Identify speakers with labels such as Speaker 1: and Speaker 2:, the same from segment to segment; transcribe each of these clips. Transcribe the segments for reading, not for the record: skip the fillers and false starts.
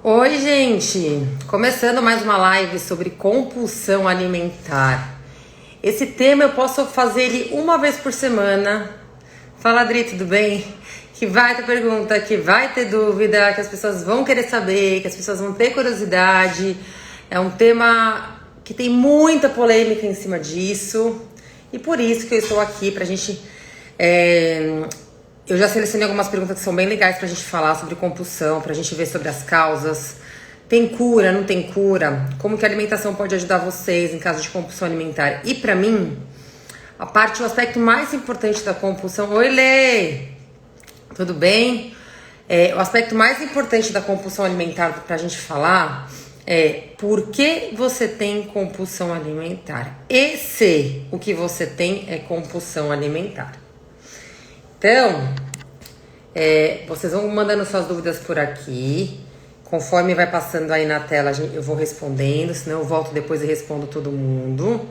Speaker 1: Oi, gente! Começando mais uma live sobre compulsão alimentar. Esse tema eu posso fazer ele uma vez por semana. Fala, Adri, tudo bem? Que vai ter pergunta, que vai ter dúvida, que as pessoas vão querer saber, que as pessoas vão ter curiosidade. É um tema que tem muita polêmica em cima disso. E por isso que eu estou aqui pra gente... Eu já selecionei algumas perguntas que são bem legais pra gente falar sobre compulsão, pra gente ver sobre as causas. Tem cura, não tem cura? Como que a alimentação pode ajudar vocês em caso de compulsão alimentar? E pra mim, o aspecto mais importante da compulsão... Oi, Lê! Tudo bem? O aspecto mais importante da compulsão alimentar pra gente falar é por que você tem compulsão alimentar. E se o que você tem é compulsão alimentar. Então, vocês vão mandando suas dúvidas por aqui. Conforme vai passando aí na tela, eu vou respondendo. Senão eu volto depois e respondo todo mundo.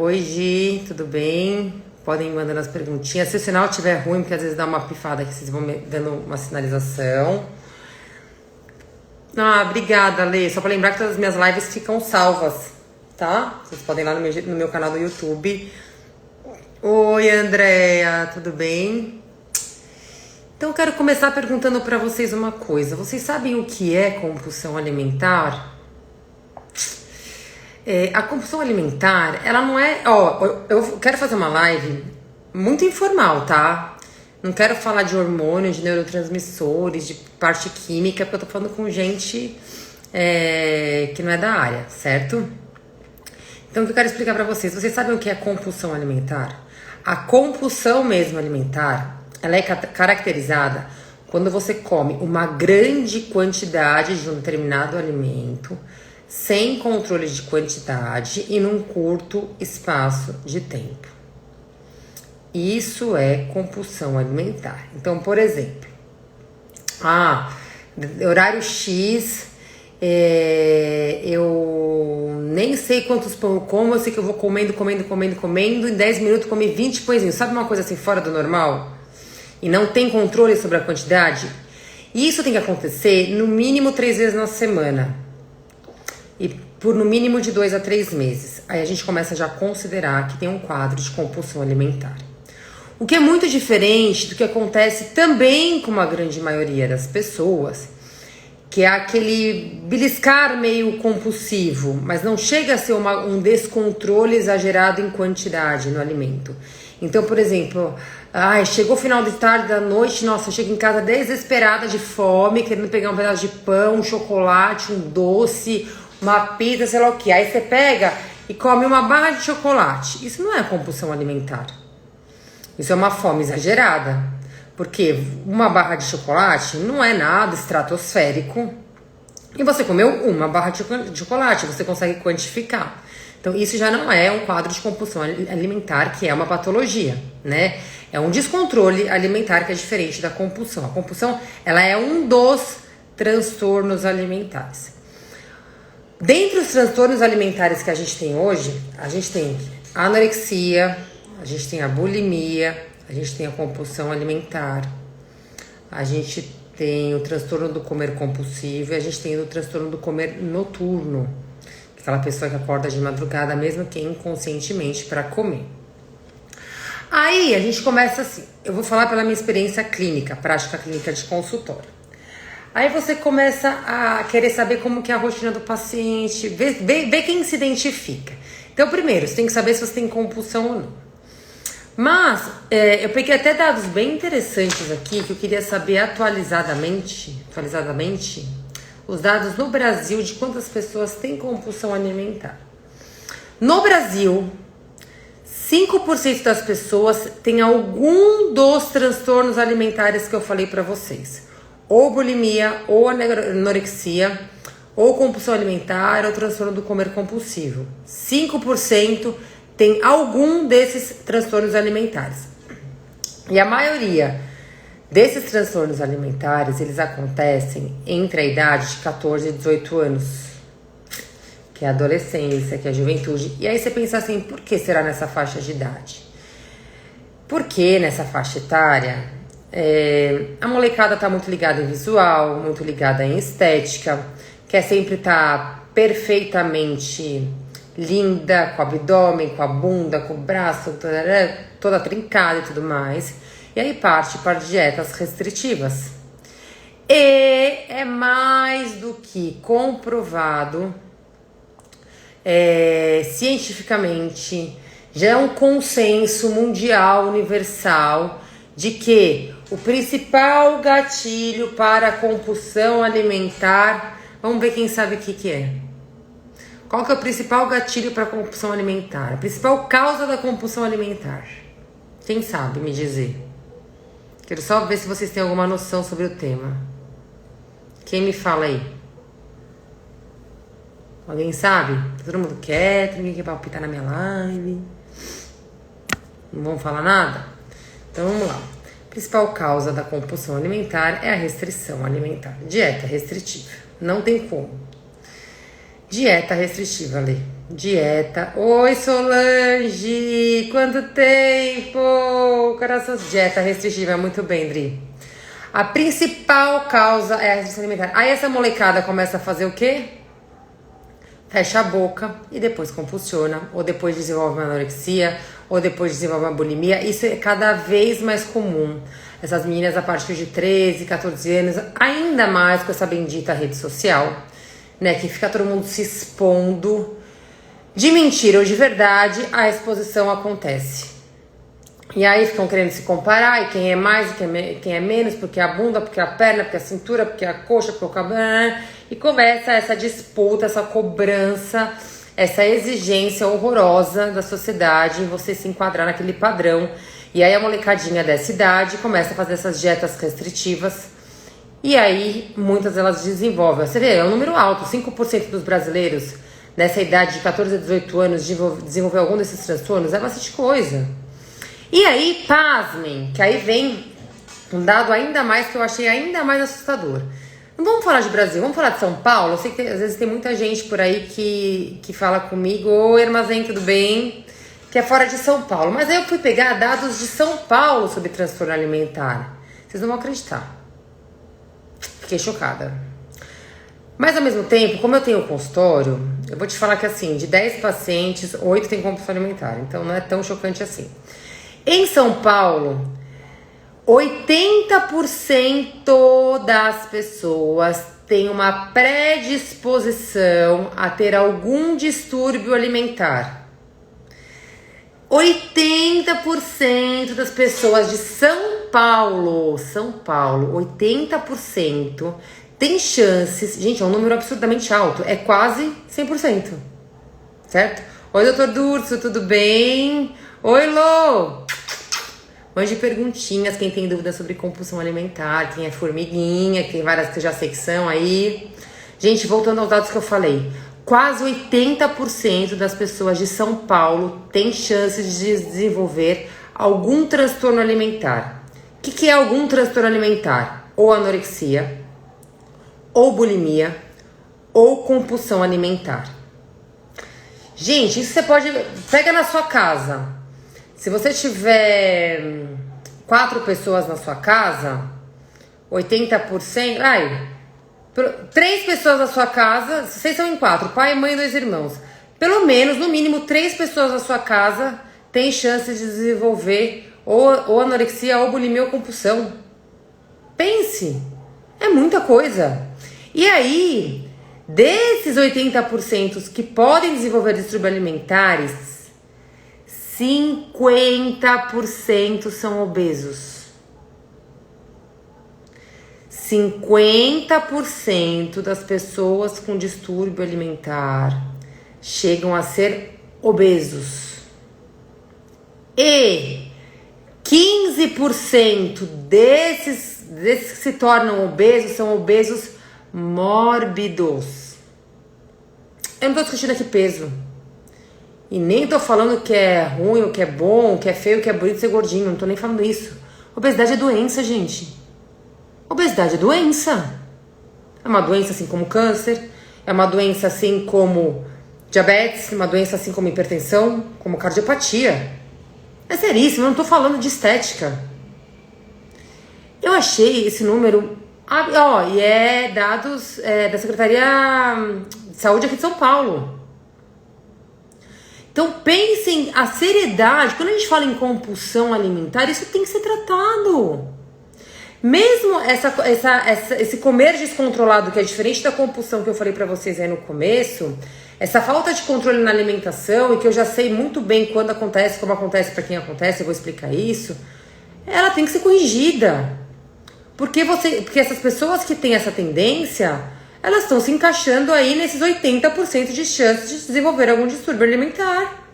Speaker 1: Oi, Gi, tudo bem? Podem ir mandando as perguntinhas. Se o sinal estiver ruim, porque às vezes dá uma pifada aqui, vocês vão me dando uma sinalização. Obrigada, Lê. Só para lembrar que todas as minhas lives ficam salvas, tá? Vocês podem ir lá no meu canal do YouTube. Oi, Andréia, tudo bem? Então eu quero começar perguntando para vocês uma coisa. Vocês sabem o que é compulsão alimentar? A compulsão alimentar, ela não é... eu quero fazer uma live muito informal, tá? Não quero falar de hormônios, de neurotransmissores, de parte química, porque eu tô falando com gente que não é da área, certo? Então o que eu quero explicar para vocês. Vocês sabem o que é compulsão alimentar? A compulsão mesmo alimentar, ela é caracterizada quando você come uma grande quantidade de um determinado alimento, sem controle de quantidade e num curto espaço de tempo. Isso é compulsão alimentar. Então, por exemplo, horário X, eu nem sei quantos pão eu como, eu sei que eu vou comendo, em 10 minutos comi 20 pãezinhos. Sabe uma coisa assim fora do normal? E não tem controle sobre a quantidade? Isso tem que acontecer no mínimo 3 vezes na semana. E por no mínimo de 2 a 3 meses. Aí a gente começa já a considerar que tem um quadro de compulsão alimentar. O que é muito diferente do que acontece também com uma grande maioria das pessoas, que é aquele beliscar meio compulsivo, mas não chega a ser um descontrole exagerado em quantidade no alimento. Então, por exemplo, chegou o final de tarde, da noite, nossa, eu chego em casa desesperada de fome, querendo pegar um pedaço de pão, um chocolate, um doce, uma pizza, sei lá o que. Aí você pega e come uma barra de chocolate. Isso não é compulsão alimentar. Isso é uma fome exagerada. Porque uma barra de chocolate não é nada estratosférico. E você comeu uma barra de chocolate, você consegue quantificar. Então isso já não é um quadro de compulsão alimentar, que é uma patologia, né? É um descontrole alimentar que é diferente da compulsão. A compulsão, ela é um dos transtornos alimentares. Dentre os transtornos alimentares que a gente tem hoje, a gente tem a anorexia, a gente tem a bulimia, a gente tem a compulsão alimentar, a gente tem o transtorno do comer compulsivo e a gente tem o transtorno do comer noturno, aquela pessoa que acorda de madrugada, mesmo que inconscientemente, para comer. Aí a gente começa assim, eu vou falar pela minha experiência clínica, prática clínica de consultório. Aí você começa a querer saber como que é a rotina do paciente, ver quem se identifica. Então, primeiro, você tem que saber se você tem compulsão ou não. Mas, eu peguei até dados bem interessantes aqui, que eu queria saber atualizadamente, os dados no Brasil de quantas pessoas têm compulsão alimentar. No Brasil, 5% das pessoas têm algum dos transtornos alimentares que eu falei para vocês. Ou bulimia, ou anorexia, ou compulsão alimentar, ou transtorno do comer compulsivo. 5% tem algum desses transtornos alimentares. E a maioria desses transtornos alimentares, eles acontecem entre a idade de 14 e 18 anos, que é a adolescência, que é a juventude. E aí você pensa assim, por que será nessa faixa de idade? Porque nessa faixa etária, A molecada tá muito ligada em visual, muito ligada em estética, quer sempre estar perfeitamente linda, com o abdômen, com a bunda, com o braço, toda trincada e tudo mais. E aí parte para dietas restritivas. E é mais do que comprovado cientificamente, já é um consenso mundial, universal, de que o principal gatilho para a compulsão alimentar, vamos ver quem sabe o que é. Qual que é o principal gatilho para a compulsão alimentar? A principal causa da compulsão alimentar? Quem sabe me dizer? Quero só ver se vocês têm alguma noção sobre o tema. Quem me fala aí? Alguém sabe? Todo mundo quieto, ninguém quer palpitar na minha live. Não vão falar nada? Então vamos lá. A principal causa da compulsão alimentar é a restrição alimentar. Dieta restritiva. Não tem como. Dieta restritiva, Lê. Dieta. Oi, Solange! Quanto tempo! Coração. Dieta restritiva. Muito bem, Dri. A principal causa é a restrição alimentar. Aí essa molecada começa a fazer o quê? Fecha a boca e depois compulsiona, ou depois desenvolve uma anorexia, ou depois desenvolve uma bulimia. Isso é cada vez mais comum. Essas meninas a partir de 13, 14 anos, ainda mais com essa bendita rede social, né? Que fica todo mundo se expondo. De mentira ou de verdade, a exposição acontece. E aí ficam querendo se comparar, e quem é mais, e quem é menos, porque a bunda, porque a perna, porque a cintura, porque a coxa, porque o cabelo. E começa essa disputa, essa cobrança, essa exigência horrorosa da sociedade em você se enquadrar naquele padrão. E aí a molecadinha dessa idade começa a fazer essas dietas restritivas. E aí muitas delas desenvolvem. Você vê, é um número alto, 5% dos brasileiros nessa idade de 14 a 18 anos desenvolver algum desses transtornos. É bastante coisa. E aí, pasmem, que aí vem um dado ainda mais que eu achei ainda mais assustador. Não vamos falar de Brasil, vamos falar de São Paulo. Eu sei que às vezes tem muita gente por aí que fala comigo: oi, Armazém, tudo bem? Que é fora de São Paulo. Mas aí eu fui pegar dados de São Paulo sobre transtorno alimentar. Vocês não vão acreditar. Fiquei chocada. Mas ao mesmo tempo, como eu tenho consultório, eu vou te falar que assim, de 10 pacientes, 8 têm compulsão alimentar. Então não é tão chocante assim. Em São Paulo, 80% das pessoas têm uma predisposição a ter algum distúrbio alimentar. 80% das pessoas de São Paulo, 80% tem chances, gente, é um número absurdamente alto, é quase 100%, certo? Oi, doutor Durso, tudo bem? Oi, Lô! Mande perguntinhas, quem tem dúvidas sobre compulsão alimentar, quem é formiguinha, que tem várias que eu já sei que são aí. Gente, voltando aos dados que eu falei, quase 80% das pessoas de São Paulo têm chances de desenvolver algum transtorno alimentar. O que é algum transtorno alimentar? Ou anorexia, ou bulimia, ou compulsão alimentar. Gente, isso você pode... Pega na sua casa. Se você tiver 4 pessoas na sua casa, 80%... 3 pessoas na sua casa, vocês são em 4, pai, mãe e 2 irmãos. Pelo menos, no mínimo, 3 pessoas na sua casa têm chance de desenvolver ou anorexia, ou bulimia, ou compulsão. Pense, é muita coisa. E aí, desses 80% que podem desenvolver distúrbios alimentares, 50% são obesos. 50% das pessoas com distúrbio alimentar chegam a ser obesos. E 15% desses que se tornam obesos são obesos mórbidos. Eu não tô discutindo aqui peso. E nem tô falando que é ruim, o que é bom, o que é feio, o que é bonito ser gordinho. Não tô nem falando isso. Obesidade é doença, gente. Obesidade é doença. É uma doença assim como câncer. É uma doença assim como diabetes. Uma doença assim como hipertensão. Como cardiopatia. É seríssimo, eu não tô falando de estética. Eu achei esse número, e é dados da Secretaria de Saúde aqui de São Paulo. Então pensem a seriedade, quando a gente fala em compulsão alimentar, isso tem que ser tratado. Mesmo esse comer descontrolado, que é diferente da compulsão que eu falei pra vocês aí no começo, essa falta de controle na alimentação, e que eu já sei muito bem quando acontece, como acontece pra quem acontece, eu vou explicar isso, ela tem que ser corrigida. Porque essas pessoas que têm essa tendência, elas estão se encaixando aí nesses 80% de chances de desenvolver algum distúrbio alimentar.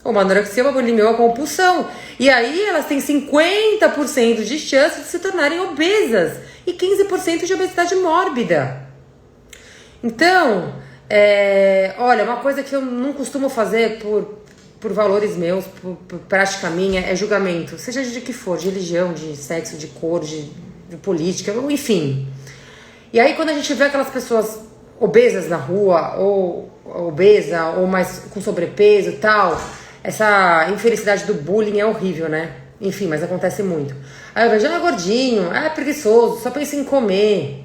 Speaker 1: Uma anorexia, uma bulimia, uma compulsão. E aí elas têm 50% de chance de se tornarem obesas e 15% de obesidade mórbida. Então, olha, uma coisa que eu não costumo fazer por valores meus, por prática minha, é julgamento. Seja de que for, de religião, de sexo, de cor, de política, enfim. E aí quando a gente vê aquelas pessoas obesas na rua, ou obesa, ou mais com sobrepeso e tal, essa infelicidade do bullying é horrível, né? Enfim, mas acontece muito. Aí eu vejo, é gordinho, é preguiçoso, só pensa em comer.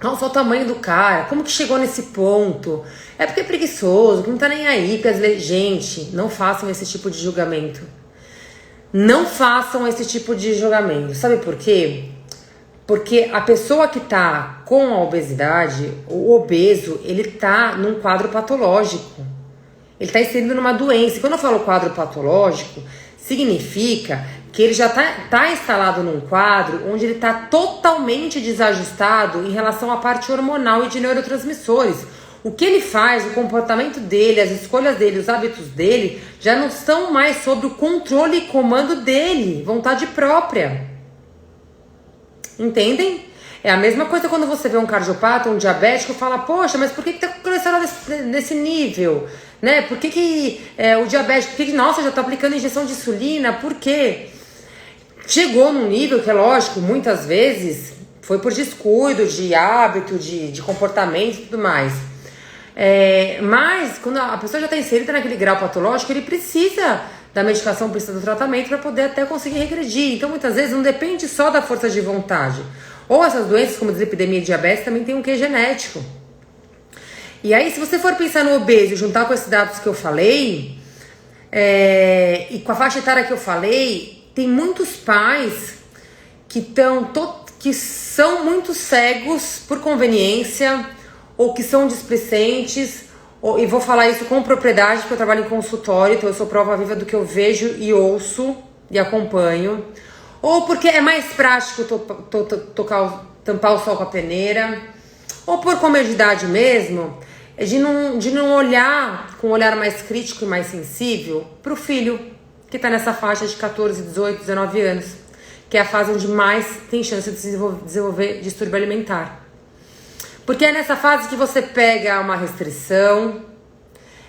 Speaker 1: Olha só o tamanho do cara, como que chegou nesse ponto? É porque é preguiçoso, que não tá nem aí, porque gente, não façam esse tipo de julgamento. Não façam esse tipo de julgamento. Sabe por quê? Porque a pessoa que tá com a obesidade, o obeso, ele tá num quadro patológico. Ele está inserido numa doença. E quando eu falo quadro patológico, significa que ele já tá instalado num quadro onde ele está totalmente desajustado em relação à parte hormonal e de neurotransmissores. O que ele faz, o comportamento dele, as escolhas dele, os hábitos dele, já não estão mais sob o controle e comando dele, vontade própria. Entendem? É a mesma coisa quando você vê um cardiopata, um diabético, fala, poxa, mas por que tá com o colesterol nesse nível? Né? Por que o diabético, nossa, já tá aplicando injeção de insulina, por quê? Chegou num nível que é lógico, muitas vezes foi por descuido de hábito, de comportamento e tudo mais. Mas quando a pessoa já está inserida naquele grau patológico, ele precisa da medicação, precisa do tratamento para poder até conseguir regredir. Então muitas vezes não depende só da força de vontade. Ou essas doenças como a dislipidemia e diabetes também tem um quê genético. E aí, se você for pensar no obeso e juntar com esses dados que eu falei, e com a faixa etária que eu falei, tem muitos pais que são muito cegos por conveniência, ou que são displicentes, e vou falar isso com propriedade, porque eu trabalho em consultório, então eu sou prova viva do que eu vejo e ouço e acompanho, ou porque é mais prático tampar o sol com a peneira, ou por comodidade mesmo, de não olhar com um olhar mais crítico e mais sensível para o filho que está nessa faixa de 14, 18, 19 anos, que é a fase onde mais tem chance de desenvolver distúrbio alimentar. Porque é nessa fase que você pega uma restrição,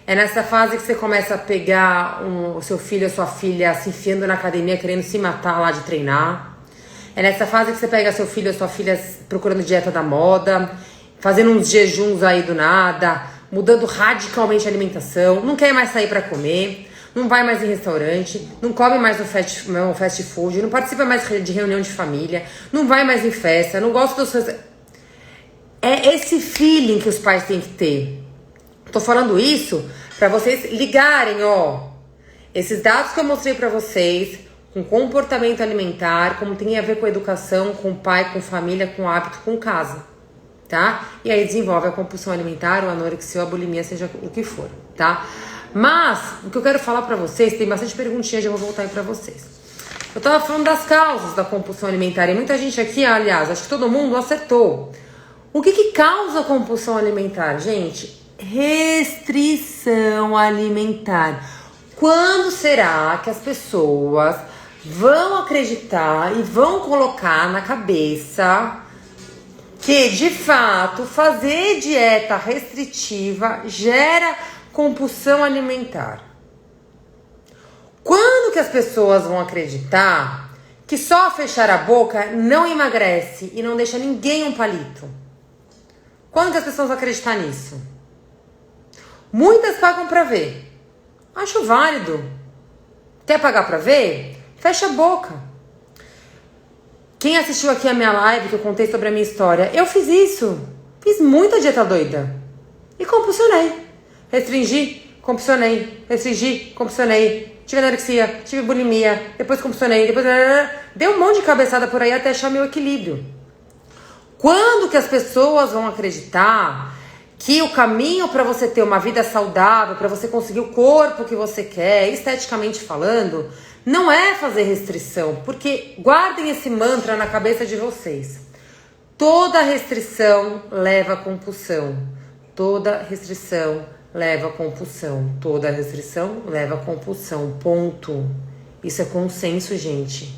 Speaker 1: é nessa fase que você começa a pegar o seu filho ou sua filha se enfiando na academia, querendo se matar lá de treinar. É nessa fase que você pega seu filho ou sua filha procurando dieta da moda, fazendo uns jejuns aí do nada, mudando radicalmente a alimentação, não quer mais sair para comer, não vai mais em restaurante, não come mais no fast food, não participa mais de reunião de família, não vai mais em festa, não gosta dos... É esse feeling que os pais têm que ter. Tô falando isso para vocês ligarem, esses dados que eu mostrei para vocês, com comportamento alimentar, como tem a ver com a educação, com o pai, com família, com hábito, com casa, tá? E aí desenvolve a compulsão alimentar, ou a anorexia, ou a bulimia, seja o que for, tá? Mas, o que eu quero falar pra vocês, tem bastante perguntinhas, já vou voltar aí pra vocês. Eu tava falando das causas da compulsão alimentar, e muita gente aqui, aliás, acho que todo mundo acertou. O que causa a compulsão alimentar, gente? Restrição alimentar. Quando será que as pessoas vão acreditar e vão colocar na cabeça que, de fato, fazer dieta restritiva gera compulsão alimentar? Quando que as pessoas vão acreditar que só fechar a boca não emagrece e não deixa ninguém um palito? Quando que as pessoas vão acreditar nisso? Muitas pagam pra ver. Acho válido. Quer pagar pra ver? Fecha a boca. Quem assistiu aqui a minha live, que eu contei sobre a minha história, eu fiz isso. Fiz muita dieta doida. E compulsionei. Restringi, compulsionei. Restringi, compulsionei. Tive anorexia, tive bulimia, depois compulsionei, depois... Dei um monte de cabeçada por aí até achar meu equilíbrio. Quando que as pessoas vão acreditar que o caminho para você ter uma vida saudável, para você conseguir o corpo que você quer, esteticamente falando, não é fazer restrição? Porque guardem esse mantra na cabeça de vocês. Toda restrição leva a compulsão. Toda restrição leva a compulsão. Toda restrição leva a compulsão. Ponto. Isso é consenso, gente.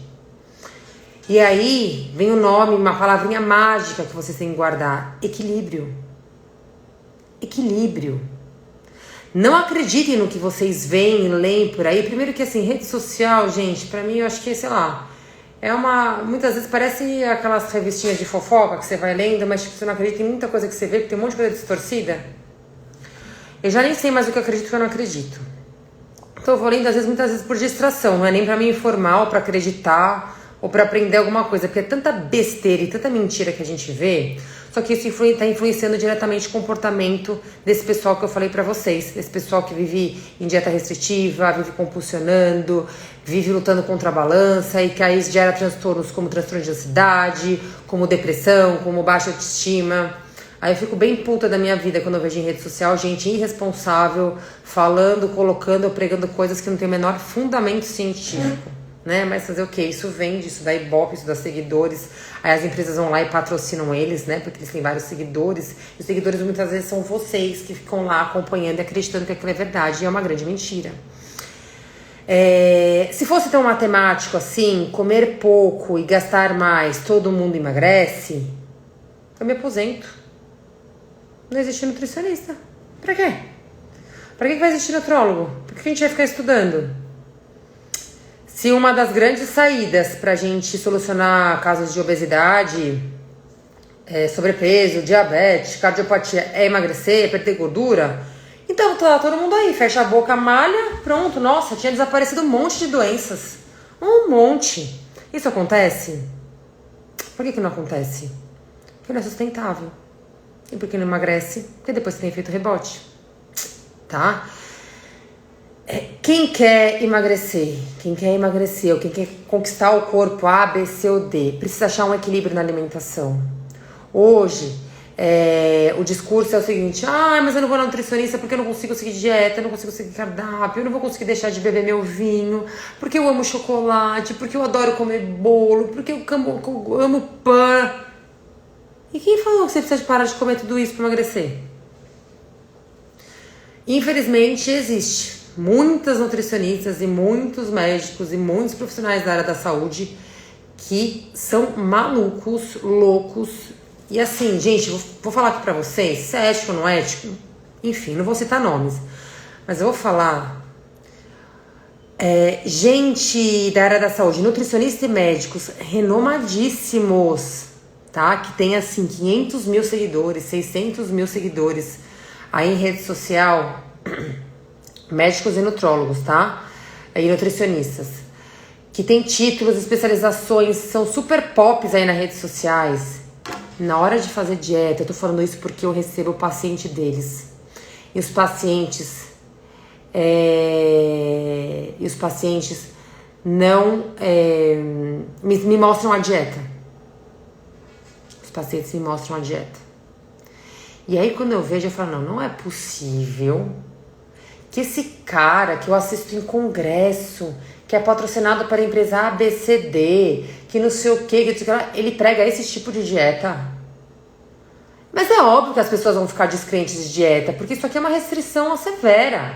Speaker 1: E aí vem o nome, uma palavrinha mágica que vocês têm que guardar. Equilíbrio. Equilíbrio. Não acreditem no que vocês veem e leem por aí. Primeiro que assim, rede social, gente, pra mim eu acho que, sei lá, muitas vezes parece aquelas revistinhas de fofoca que você vai lendo, mas tipo, você não acredita em muita coisa que você vê, que tem um monte de coisa distorcida. Eu já nem sei mais o que eu acredito e o que eu não acredito. Então eu vou lendo muitas vezes por distração, não é nem pra me informar ou pra acreditar ou pra aprender alguma coisa, porque é tanta besteira e tanta mentira que a gente vê, só que isso tá influenciando diretamente o comportamento desse pessoal que eu falei pra vocês, desse pessoal que vive em dieta restritiva, vive compulsionando, vive lutando contra a balança e que aí gera transtornos como transtorno de ansiedade, como depressão, como baixa autoestima. Aí eu fico bem puta da minha vida quando eu vejo em rede social gente irresponsável falando, colocando ou pregando coisas que não tem o menor fundamento científico, né? Mas fazer o quê? Isso vende, isso dá ibope, isso dá seguidores. Aí as empresas vão lá e patrocinam eles, né? Porque eles têm vários seguidores. E os seguidores muitas vezes são vocês que ficam lá acompanhando e acreditando que aquilo é verdade. E é uma grande mentira. Se fosse tão matemático assim, comer pouco e gastar mais, todo mundo emagrece, eu me aposento. Não existe nutricionista. Pra quê? Pra que vai existir nutrólogo? Por que a gente vai ficar estudando? Se uma das grandes saídas pra gente solucionar casos de obesidade, sobrepeso, diabetes, cardiopatia é emagrecer, é perder gordura, então tá todo mundo aí, fecha a boca, malha, pronto, nossa, tinha desaparecido um monte de doenças. Um monte. Isso acontece? Por que não acontece? Porque não é sustentável. E por que não emagrece? Porque depois tem efeito rebote. Tá? Quem quer emagrecer, ou quem quer conquistar o corpo A, B, C ou D, precisa achar um equilíbrio na alimentação. Hoje, o discurso é o seguinte: mas eu não vou na nutricionista porque eu não consigo seguir dieta, eu não consigo seguir cardápio, eu não vou conseguir deixar de beber meu vinho, porque eu amo chocolate, porque eu adoro comer bolo, porque eu amo pão. E quem falou que você precisa parar de comer tudo isso para emagrecer? Infelizmente existe muitas nutricionistas e muitos médicos e muitos profissionais da área da saúde que são malucos, loucos. E assim, gente, vou falar aqui pra vocês, se é ético ou não é ético, enfim, não vou citar nomes, mas eu vou falar. Gente da área da saúde, nutricionistas e médicos renomadíssimos, tá? Que tem assim 500 mil seguidores, 600 mil seguidores aí em rede social, médicos e nutrólogos, tá? E nutricionistas, que tem títulos, especializações, são super pops aí nas redes sociais. Na hora de fazer dieta, eu tô falando isso porque eu recebo o paciente deles. E os pacientes não me mostram a dieta. Os pacientes me mostram a dieta. E aí quando eu vejo, eu falo, não é possível que esse cara que eu assisto em congresso, que é patrocinado para a empresa ABCD, que não sei o que, ele prega esse tipo de dieta. Mas é óbvio que as pessoas vão ficar descrentes de dieta, porque isso aqui é uma restrição severa.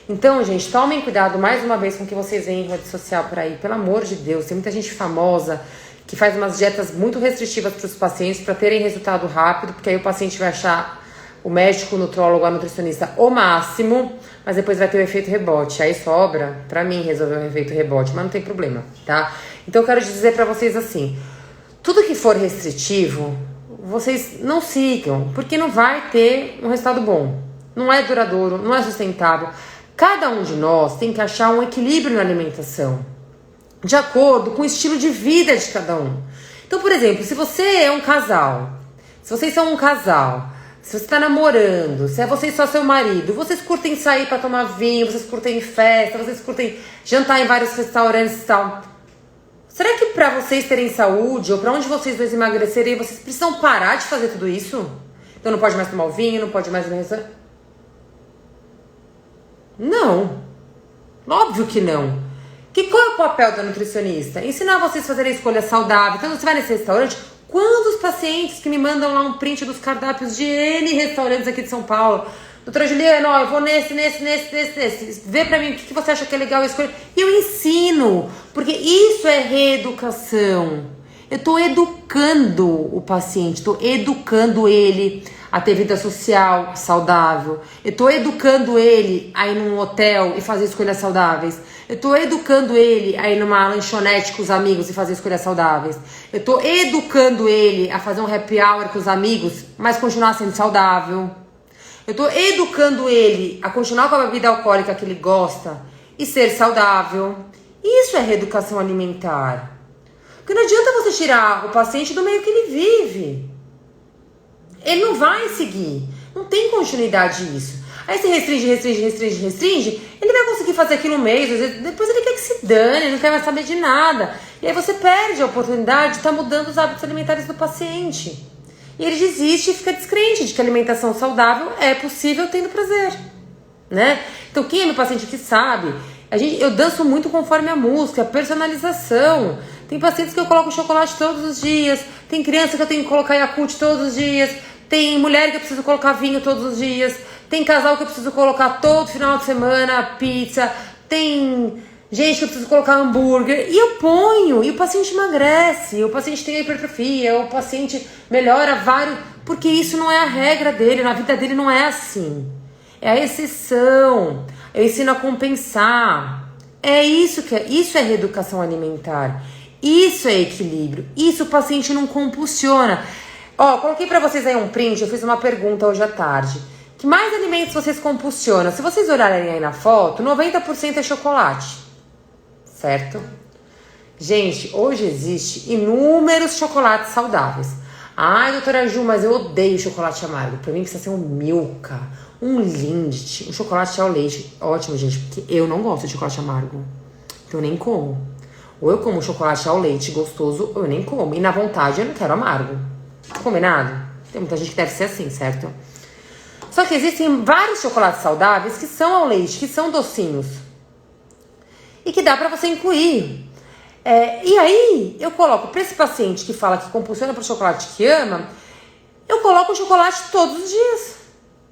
Speaker 1: Então, gente, tomem cuidado mais uma vez com o que vocês veem em rede social por aí. Pelo amor de Deus, tem muita gente famosa que faz umas dietas muito restritivas para os pacientes para terem resultado rápido, porque aí o paciente vai achar o médico, o nutrólogo, a nutricionista o máximo, mas depois vai ter o efeito rebote. Aí sobra pra mim resolver o efeito rebote, mas não tem problema, tá? Então eu quero dizer pra vocês assim, tudo que for restritivo, vocês não sigam, porque não vai ter um resultado bom. Não é duradouro, não é sustentável. Cada um de nós tem que achar um equilíbrio na alimentação, de acordo com o estilo de vida de cada um. Então, por exemplo, se você é um casal, se vocês são um casal, se você tá namorando, se é você e só seu marido, vocês curtem sair pra tomar vinho, vocês curtem festa, vocês curtem jantar em vários restaurantes e tal. Será que pra vocês terem saúde, ou pra onde vocês dois emagrecerem, vocês precisam parar de fazer tudo isso? Então não pode mais tomar o vinho, não pode mais ir no restaurante? Não. Óbvio que não. Qual é o papel da nutricionista? Ensinar vocês a fazerem escolha saudável. Então você vai nesse restaurante, quantos pacientes que me mandam lá um print dos cardápios de N restaurantes aqui de São Paulo? Doutora Juliana, ó, eu vou nesse. Vê pra mim o que você acha que é legal escolher. E eu ensino, porque isso é reeducação. Eu tô educando o paciente, tô educando ele a ter vida social saudável. Eu tô educando ele a ir num hotel e fazer escolhas saudáveis. Eu tô educando ele a ir numa lanchonete com os amigos e fazer escolhas saudáveis. Eu tô educando ele a fazer um happy hour com os amigos, mas continuar sendo saudável. Eu tô educando ele a continuar com a bebida alcoólica que ele gosta e ser saudável. Isso é reeducação alimentar. Porque não adianta você tirar o paciente do meio que ele vive. Ele não vai seguir. Não tem continuidade isso. Aí você restringe, ele vai conseguir fazer aquilo um mês, às vezes, depois ele quer que se dane, ele não quer mais saber de nada. E aí você perde a oportunidade de estar mudando os hábitos alimentares do paciente. E ele desiste e fica descrente de que a alimentação saudável é possível tendo prazer, né? Então quem é meu paciente aqui sabe, eu danço muito conforme a música, a personalização. Tem pacientes que eu coloco chocolate todos os dias, tem criança que eu tenho que colocar Yakult todos os dias, tem mulher que eu preciso colocar vinho todos os dias, tem casal que eu preciso colocar todo final de semana pizza, tem gente que eu preciso colocar hambúrguer, e eu ponho, e o paciente emagrece, o paciente tem hipertrofia, o paciente melhora vários, porque isso não é a regra dele, na vida dele não é assim. É a exceção, eu ensino a compensar. Isso é reeducação alimentar. Isso é equilíbrio. Isso o paciente não compulsiona. Ó, coloquei pra vocês aí um print, eu fiz uma pergunta hoje à tarde. Que mais alimentos vocês compulsionam? Se vocês olharem aí na foto, 90% é chocolate. Certo? Gente, hoje existe inúmeros chocolates saudáveis. Ai, doutora Ju, mas eu odeio chocolate amargo. Pra mim precisa ser um Milka, um Lindt, um chocolate ao leite. Ótimo, gente, porque eu não gosto de chocolate amargo. Então eu nem como. Ou eu como chocolate ao leite gostoso, ou eu nem como. E na vontade eu não quero amargo. Combinado? Tem muita gente que deve ser assim, certo? Só que existem vários chocolates saudáveis que são ao leite, que são docinhos. E que dá pra você incluir. E aí, eu coloco pra esse paciente que fala que compulsiona pro chocolate que ama, eu coloco o chocolate todos os dias.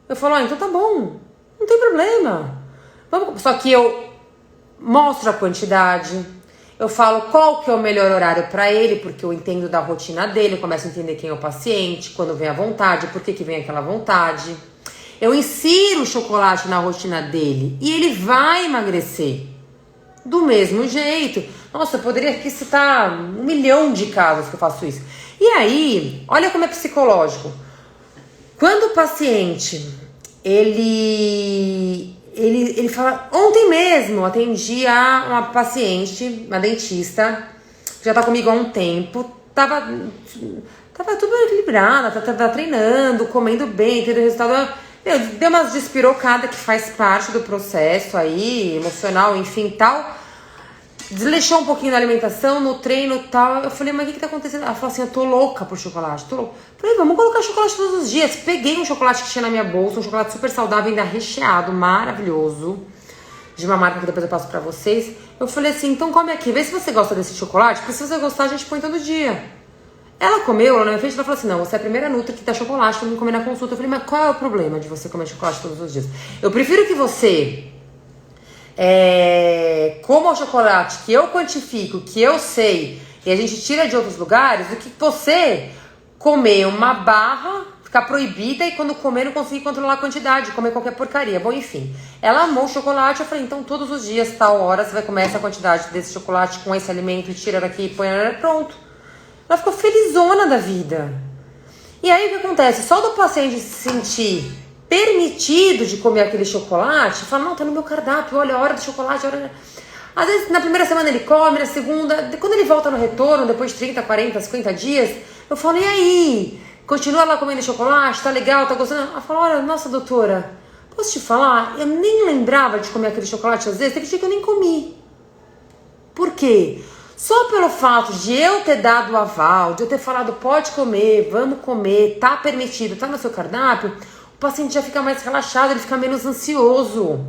Speaker 1: Eu falo, então tá bom, não tem problema. Só que eu mostro a quantidade, eu falo qual que é o melhor horário pra ele, porque eu entendo da rotina dele, eu começo a entender quem é o paciente, quando vem a vontade, por que vem aquela vontade. Eu insiro o chocolate na rotina dele e ele vai emagrecer. Do mesmo jeito. Nossa, eu poderia aqui citar 1 milhão de casos que eu faço isso. E aí, olha como é psicológico. Quando o paciente, ele fala... Ontem mesmo, atendi a uma paciente, uma dentista, que já tá comigo há um tempo. Tava tudo equilibrada, tava treinando, comendo bem, tendo resultado... Deu umas despirocadas que faz parte do processo aí, emocional, enfim, tal. Desleixou um pouquinho na alimentação, no treino e tal. Eu falei, mas o que tá acontecendo? Ela falou assim, eu tô louca por chocolate, tô louca. Eu falei, vamos colocar chocolate todos os dias. Peguei um chocolate que tinha na minha bolsa, um chocolate super saudável, ainda recheado, maravilhoso, de uma marca que depois eu passo pra vocês. Eu falei assim, então come aqui, vê se você gosta desse chocolate, porque se você gostar, a gente põe todo dia. Ela comeu, ela na minha frente, ela falou assim, não, você é a primeira Nutri que dá chocolate pra mim comer na consulta. Eu falei, mas qual é o problema de você comer chocolate todos os dias? Eu prefiro que você coma o chocolate que eu quantifico, que eu sei, e a gente tira de outros lugares, do que você comer uma barra, ficar proibida e quando comer não conseguir controlar a quantidade, comer qualquer porcaria. Bom, enfim, ela amou o chocolate, eu falei, então todos os dias, tal hora, você vai comer essa quantidade desse chocolate com esse alimento e tira daqui e põe, pronto. Ela ficou felizona da vida. E aí o que acontece? Só do paciente se sentir permitido de comer aquele chocolate, fala, não, tá no meu cardápio, olha a hora do chocolate, a hora... Às vezes na primeira semana ele come, na segunda, quando ele volta no retorno, depois de 30, 40, 50 dias, eu falo, e aí? Continua lá comendo chocolate? Tá legal? Tá gostando? Ela fala, olha, nossa doutora, posso te falar? Eu nem lembrava de comer aquele chocolate às vezes, teve dia que eu nem comi. Por quê? Só pelo fato de eu ter dado o aval, de eu ter falado, pode comer, vamos comer, tá permitido, tá no seu cardápio, o paciente já fica mais relaxado, ele fica menos ansioso.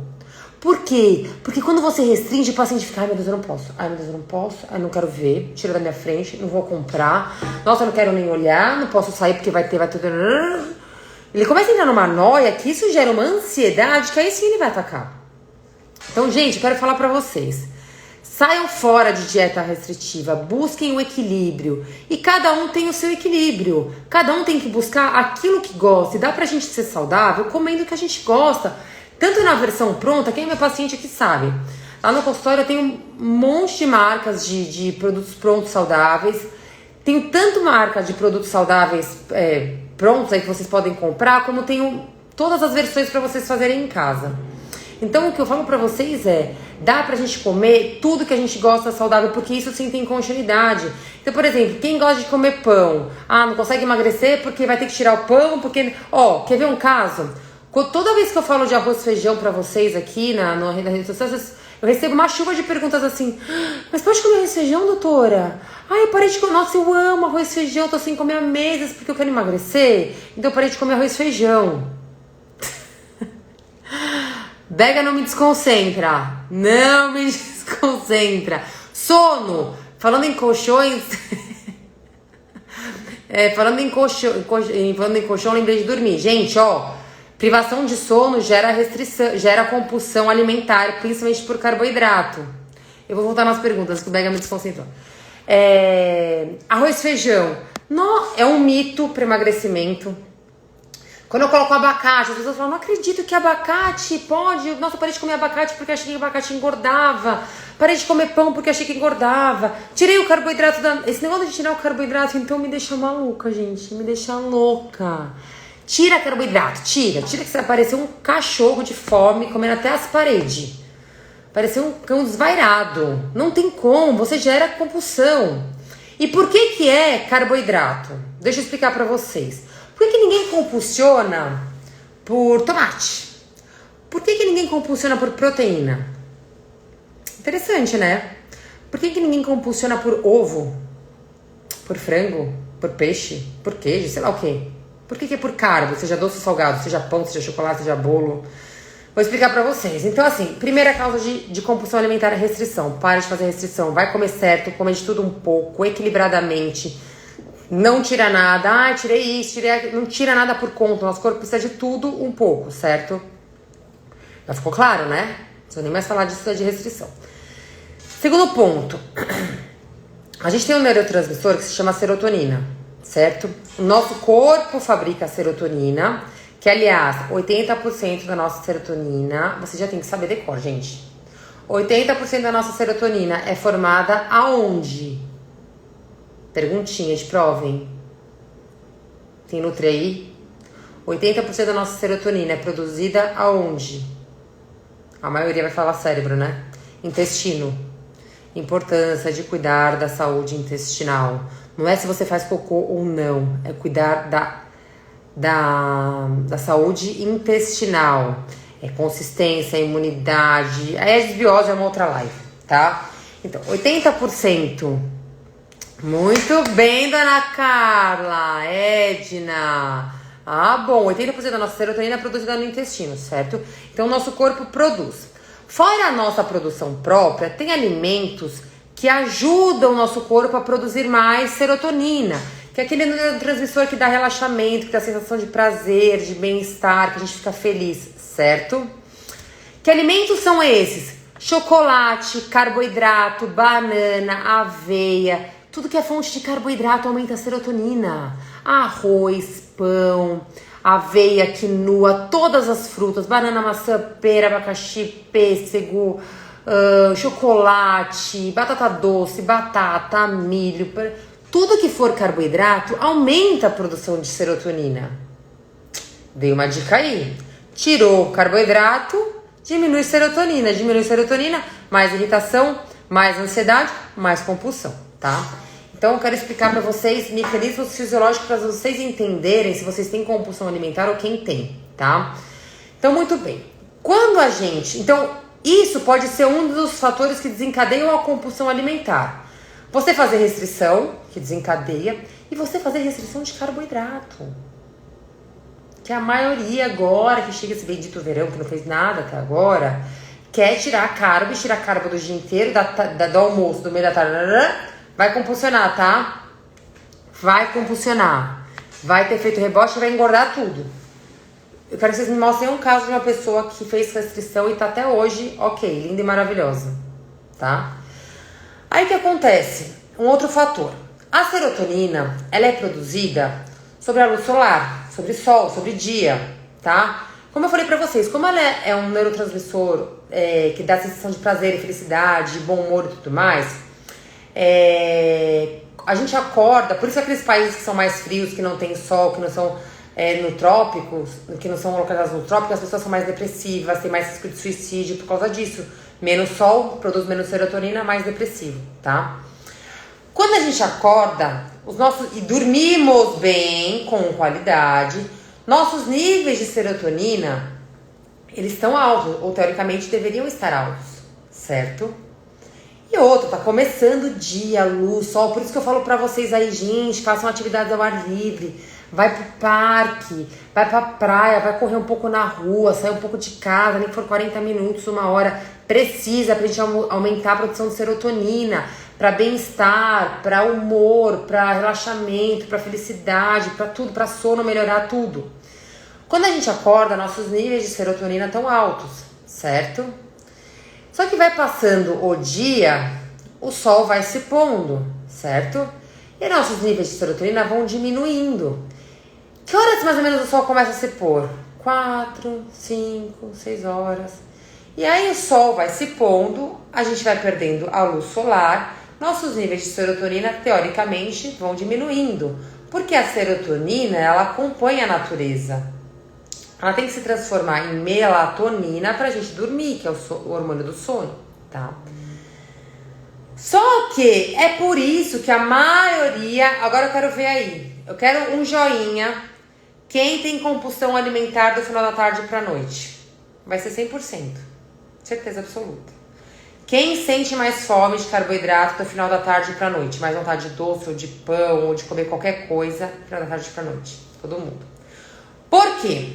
Speaker 1: Por quê? Porque quando você restringe, o paciente fica, ai meu Deus, eu não posso, ai meu Deus, eu não posso, ai não quero ver, tira da minha frente, não vou comprar, nossa, eu não quero nem olhar, não posso sair porque vai tudo. Ele começa a entrar numa noia que isso gera uma ansiedade que aí sim ele vai atacar. Então, gente, eu quero falar pra vocês. Saiam fora de dieta restritiva, busquem o equilíbrio. E cada um tem o seu equilíbrio. Cada um tem que buscar aquilo que gosta. E dá pra gente ser saudável comendo o que a gente gosta. Tanto na versão pronta, quem é meu paciente aqui sabe. Lá no consultório eu tenho um monte de marcas de produtos prontos saudáveis. Tenho tanto marca de produtos saudáveis prontos aí que vocês podem comprar, como tenho todas as versões para vocês fazerem em casa. Então o que eu falo pra vocês dá pra gente comer tudo que a gente gosta saudável, porque isso sim tem continuidade. Então, por exemplo, quem gosta de comer pão, não consegue emagrecer porque vai ter que tirar o pão, porque... quer ver um caso? Toda vez que eu falo de arroz e feijão pra vocês aqui na rede social, eu recebo uma chuva de perguntas assim, mas pode comer arroz e feijão, doutora? Eu parei de comer, nossa, eu amo arroz e feijão, tô sem comer há meses porque eu quero emagrecer, então eu parei de comer arroz e feijão. Bega, não me desconcentra. Não me desconcentra. Sono. Falando em colchões... falando em colchão, lembrei de dormir. Gente, privação de sono gera restrição, gera compulsão alimentar, principalmente por carboidrato. Eu vou voltar nas perguntas, que o Bega me desconcentrou. Arroz e feijão. É um mito para emagrecimento. Quando eu coloco abacate, as pessoas falam, não acredito que abacate pode... Nossa, eu parei de comer abacate porque achei que abacate engordava. Parei de comer pão porque achei que engordava. Tirei o carboidrato Esse negócio de tirar o carboidrato, então, me deixa maluca, gente. Me deixa louca. Tira carboidrato, tira que você vai parecer um cachorro de fome comendo até as paredes. Parecer um cão desvairado. Não tem como, você gera compulsão. E por que é carboidrato? Deixa eu explicar pra vocês. Por que ninguém compulsiona por tomate? Por que ninguém compulsiona por proteína? Interessante, né? Por que ninguém compulsiona por ovo? Por frango? Por peixe? Por queijo? Sei lá o quê. Por que é por carbo? Seja doce ou salgado, seja pão, seja chocolate, seja bolo. Vou explicar pra vocês. Então, assim, primeira causa de compulsão alimentar é restrição. Pare de fazer restrição. Vai comer certo, come de tudo um pouco, equilibradamente. Não tira nada, tirei isso, tirei aquilo. Não tira nada por conta, nosso corpo precisa de tudo um pouco, certo? Já ficou claro, né? Não precisa nem mais falar disso de restrição. Segundo ponto, a gente tem um neurotransmissor que se chama serotonina, certo? O nosso corpo fabrica serotonina, que aliás, 80% da nossa serotonina, você já tem que saber decor, gente. 80% da nossa serotonina é formada aonde? Perguntinha de provem. Tem Nutri aí? 80% da nossa serotonina é produzida aonde? A maioria vai falar cérebro, né? Intestino. Importância de cuidar da saúde intestinal. Não é se você faz cocô ou não. É cuidar da saúde intestinal. É consistência, imunidade. Aí a desbiose é uma outra live, tá? Então, 80%. Muito bem, dona Carla, Edna. Bom, 80% da nossa serotonina é produzida no intestino, certo? Então, o nosso corpo produz. Fora a nossa produção própria, tem alimentos que ajudam o nosso corpo a produzir mais serotonina, que é aquele neurotransmissor que dá relaxamento, que dá sensação de prazer, de bem-estar, que a gente fica feliz, certo? Que alimentos são esses? Chocolate, carboidrato, banana, aveia... Tudo que é fonte de carboidrato aumenta a serotonina. Arroz, pão, aveia, quinoa, todas as frutas. Banana, maçã, pera, abacaxi, pêssego, chocolate, batata doce, batata, milho. Tudo que for carboidrato aumenta a produção de serotonina. Dei uma dica aí. Tirou carboidrato, diminui serotonina. Diminui serotonina, mais irritação, mais ansiedade, mais compulsão, tá? Então eu quero explicar para vocês mecanismos fisiológicos para vocês entenderem se vocês têm compulsão alimentar ou quem tem, tá? Então, muito bem. Quando a gente... Então, isso pode ser um dos fatores que desencadeiam a compulsão alimentar. Você fazer restrição, que desencadeia, e você fazer restrição de carboidrato. Que a maioria agora, que chega esse bendito verão, que não fez nada até agora, quer tirar carbo do dia inteiro, do almoço, do meio da tarde, vai compulsionar, tá? Vai compulsionar. Vai ter feito rebote e vai engordar tudo. Eu quero que vocês me mostrem um caso de uma pessoa que fez restrição e tá até hoje, ok, linda e maravilhosa, tá? Aí o que acontece? Um outro fator. A serotonina, ela é produzida sobre a luz solar, sobre sol, sobre dia, tá? Como eu falei pra vocês, como ela é um neurotransmissor que dá sensação de prazer e felicidade, de bom humor e tudo mais, a gente acorda, por isso aqueles países que são mais frios, que não tem sol, que não são no trópico, que não são localizados no trópico, as pessoas são mais depressivas, tem mais risco de suicídio por causa disso. Menos sol, produz menos serotonina, mais depressivo, tá? Quando a gente acorda e dormimos bem, com qualidade, nossos níveis de serotonina, eles estão altos, ou teoricamente deveriam estar altos, certo? E outro, tá começando o dia, luz, sol, por isso que eu falo pra vocês aí, gente, façam atividades ao ar livre, vai pro parque, vai pra praia, vai correr um pouco na rua, sai um pouco de casa, nem que for 40 minutos, 1 hora, precisa pra gente aumentar a produção de serotonina, pra bem-estar, pra humor, pra relaxamento, pra felicidade, pra tudo, pra sono, melhorar tudo. Quando a gente acorda, nossos níveis de serotonina estão altos, certo? Só que vai passando o dia, o sol vai se pondo, certo? E nossos níveis de serotonina vão diminuindo. Que horas mais ou menos o sol começa a se pôr? 4, 5, 6 horas. E aí o sol vai se pondo, a gente vai perdendo a luz solar, nossos níveis de serotonina, teoricamente, vão diminuindo. Porque a serotonina, ela acompanha a natureza. Ela tem que se transformar em melatonina pra gente dormir, que é o hormônio do sono, tá? Só que é por isso que a maioria... Agora eu quero ver aí. Eu quero um joinha. Quem tem compulsão alimentar do final da tarde pra noite? Vai ser 100%. Certeza absoluta. Quem sente mais fome de carboidrato do final da tarde pra noite? Mais vontade de doce ou de pão ou de comer qualquer coisa do final da tarde pra noite? Todo mundo. Por quê?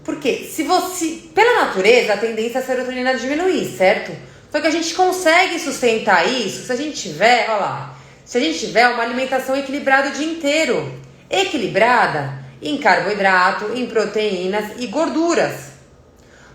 Speaker 1: Porque se você... Pela natureza, a tendência é a serotonina diminuir, certo? Só que a gente consegue sustentar isso se a gente tiver, olha lá, se a gente tiver uma alimentação equilibrada o dia inteiro. Equilibrada em carboidrato, em proteínas e gorduras.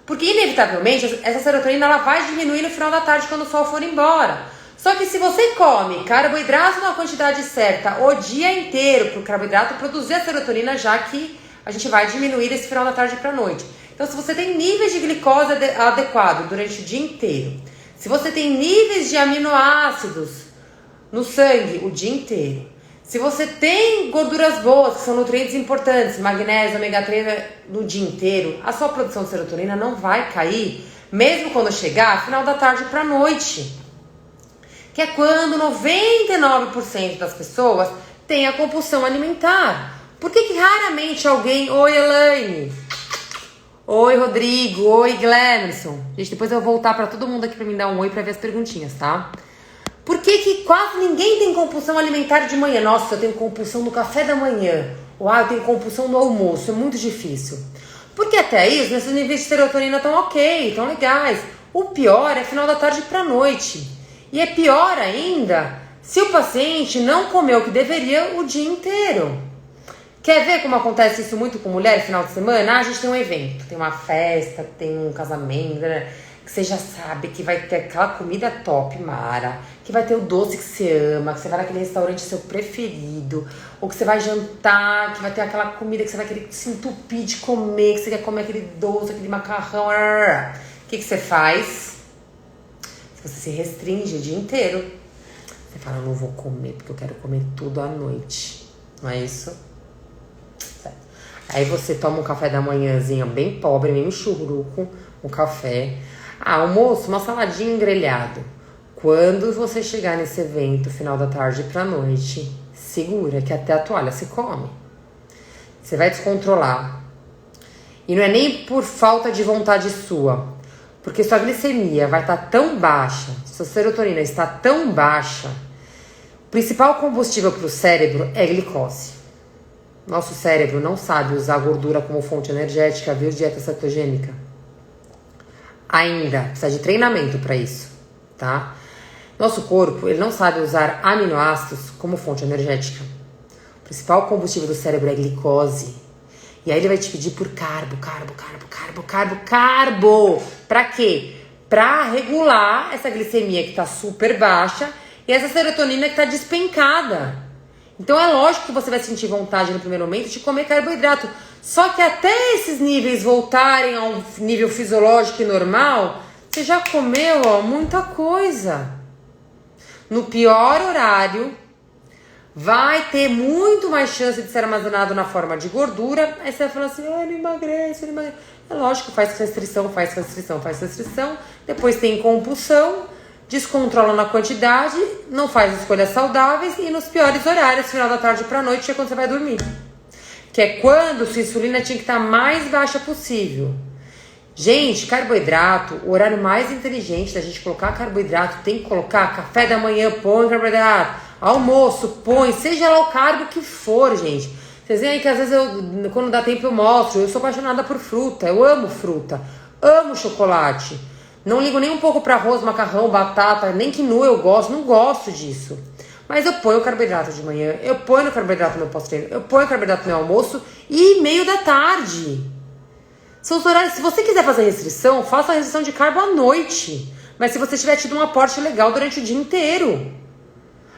Speaker 1: Porque inevitavelmente essa serotonina ela vai diminuir no final da tarde quando o sol for embora. Só que se você come carboidrato na quantidade certa o dia inteiro, para o carboidrato produzir a serotonina, já que a gente vai diminuir esse final da tarde para a noite. Então se você tem níveis de glicose adequado durante o dia inteiro, se você tem níveis de aminoácidos no sangue o dia inteiro, se você tem gorduras boas, que são nutrientes importantes, magnésio, ômega 3 no dia inteiro, a sua produção de serotonina não vai cair, mesmo quando chegar final da tarde para a noite. Que é quando 99% das pessoas têm a compulsão alimentar. Por que raramente alguém... Oi, Elaine. Oi, Rodrigo. Oi, Glemerson. Gente, depois eu vou voltar para todo mundo aqui para me dar um oi para ver as perguntinhas, tá? Por que quase ninguém tem compulsão alimentar de manhã? Nossa, eu tenho compulsão no café da manhã. Ou eu tenho compulsão no almoço. É muito difícil. Porque até aí, os nossos níveis de serotonina estão ok, estão legais. O pior é final da tarde para noite. E é pior ainda se o paciente não comeu o que deveria o dia inteiro. Quer ver como acontece isso muito com mulher no final de semana? A gente tem um evento, tem uma festa, tem um casamento, né? Que você já sabe que vai ter aquela comida top, mara, que vai ter o doce que você ama, que você vai naquele restaurante seu preferido, ou que você vai jantar, que vai ter aquela comida que você vai querer se entupir de comer, que você quer comer aquele doce, aquele macarrão. O que você faz? Você se restringe o dia inteiro. Você fala, eu não vou comer porque eu quero comer tudo à noite. Não é isso? Aí você toma um café da manhãzinho bem pobre, meio churuco, um café. Almoço, uma saladinha grelhado. Quando você chegar nesse evento, final da tarde pra noite, segura que até a toalha se come. Você vai descontrolar. E não é nem por falta de vontade sua, porque sua glicemia vai estar tão baixa, sua serotonina está tão baixa. O principal combustível para o cérebro é glicose. Nosso cérebro não sabe usar gordura como fonte energética, viu? Dieta cetogênica. Ainda, precisa de treinamento para isso, tá? Nosso corpo, ele não sabe usar aminoácidos como fonte energética. O principal combustível do cérebro é glicose. E aí ele vai te pedir por carbo. Pra quê? Pra regular essa glicemia que tá super baixa e essa serotonina que tá despencada. Então é lógico que você vai sentir vontade no primeiro momento de comer carboidrato. Só que até esses níveis voltarem a um nível fisiológico e normal, você já comeu, muita coisa. No pior horário, vai ter muito mais chance de ser armazenado na forma de gordura. Aí você vai falar assim, não emagrece, não emagrece. É lógico, faz restrição. Depois tem compulsão, descontrola na quantidade, não faz escolhas saudáveis e nos piores horários, final da tarde pra noite, é quando você vai dormir. Que é quando sua insulina tinha que estar mais baixa possível. Gente, carboidrato, o horário mais inteligente da gente colocar carboidrato, tem que colocar café da manhã, põe carboidrato, almoço, põe, seja lá o carbo que for, gente. Vocês veem aí que às vezes quando dá tempo eu mostro, eu sou apaixonada por fruta, eu amo fruta, amo chocolate. Não ligo nem um pouco para arroz, macarrão, batata, nem quinoa eu gosto, não gosto disso. Mas eu ponho carboidrato de manhã, eu ponho carboidrato no meu pós-treino, eu ponho carboidrato no meu almoço e meio da tarde. São os horários. Se você quiser fazer restrição, faça a restrição de carbo à noite. Mas se você tiver tido um aporte legal durante o dia inteiro.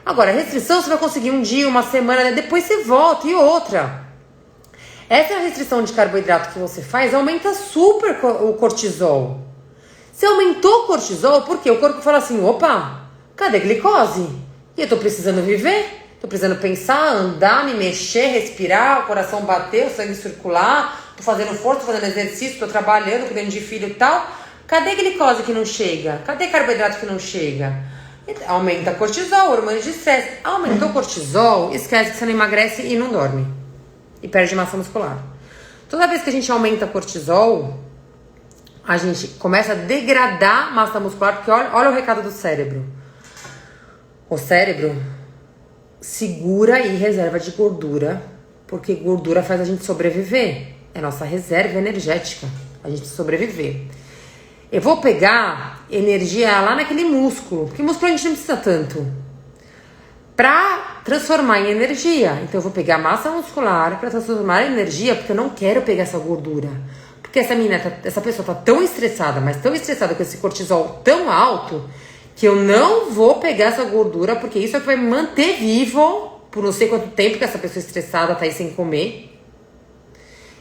Speaker 1: Agora, restrição você vai conseguir um dia, uma semana, depois você volta. E outra. Essa restrição de carboidrato que você faz aumenta super o cortisol. Você aumentou o cortisol porque o corpo fala assim, opa, cadê a glicose? E eu tô precisando viver? Tô precisando pensar, andar, me mexer, respirar, o coração bater, o sangue circular, tô fazendo força, tô fazendo exercício, tô trabalhando, cuidando de filho e tal. Cadê a glicose que não chega? Cadê carboidrato que não chega? Aumenta cortisol, hormônio de estresse. Aumentou cortisol, esquece que você não emagrece e não dorme. E perde massa muscular. Toda vez que a gente aumenta cortisol, a gente começa a degradar massa muscular, porque olha o recado do cérebro. O cérebro segura e reserva de gordura, porque gordura faz a gente sobreviver. É nossa reserva energética, a gente sobreviver. Eu vou pegar energia lá naquele músculo, porque músculo a gente não precisa tanto, pra transformar em energia. Então eu vou pegar massa muscular pra transformar em energia, porque eu não quero pegar essa gordura. Porque essa pessoa tá tão estressada, mas tão estressada com esse cortisol tão alto, que eu não vou pegar essa gordura, porque isso é que vai me manter vivo por não sei quanto tempo que essa pessoa estressada tá aí sem comer.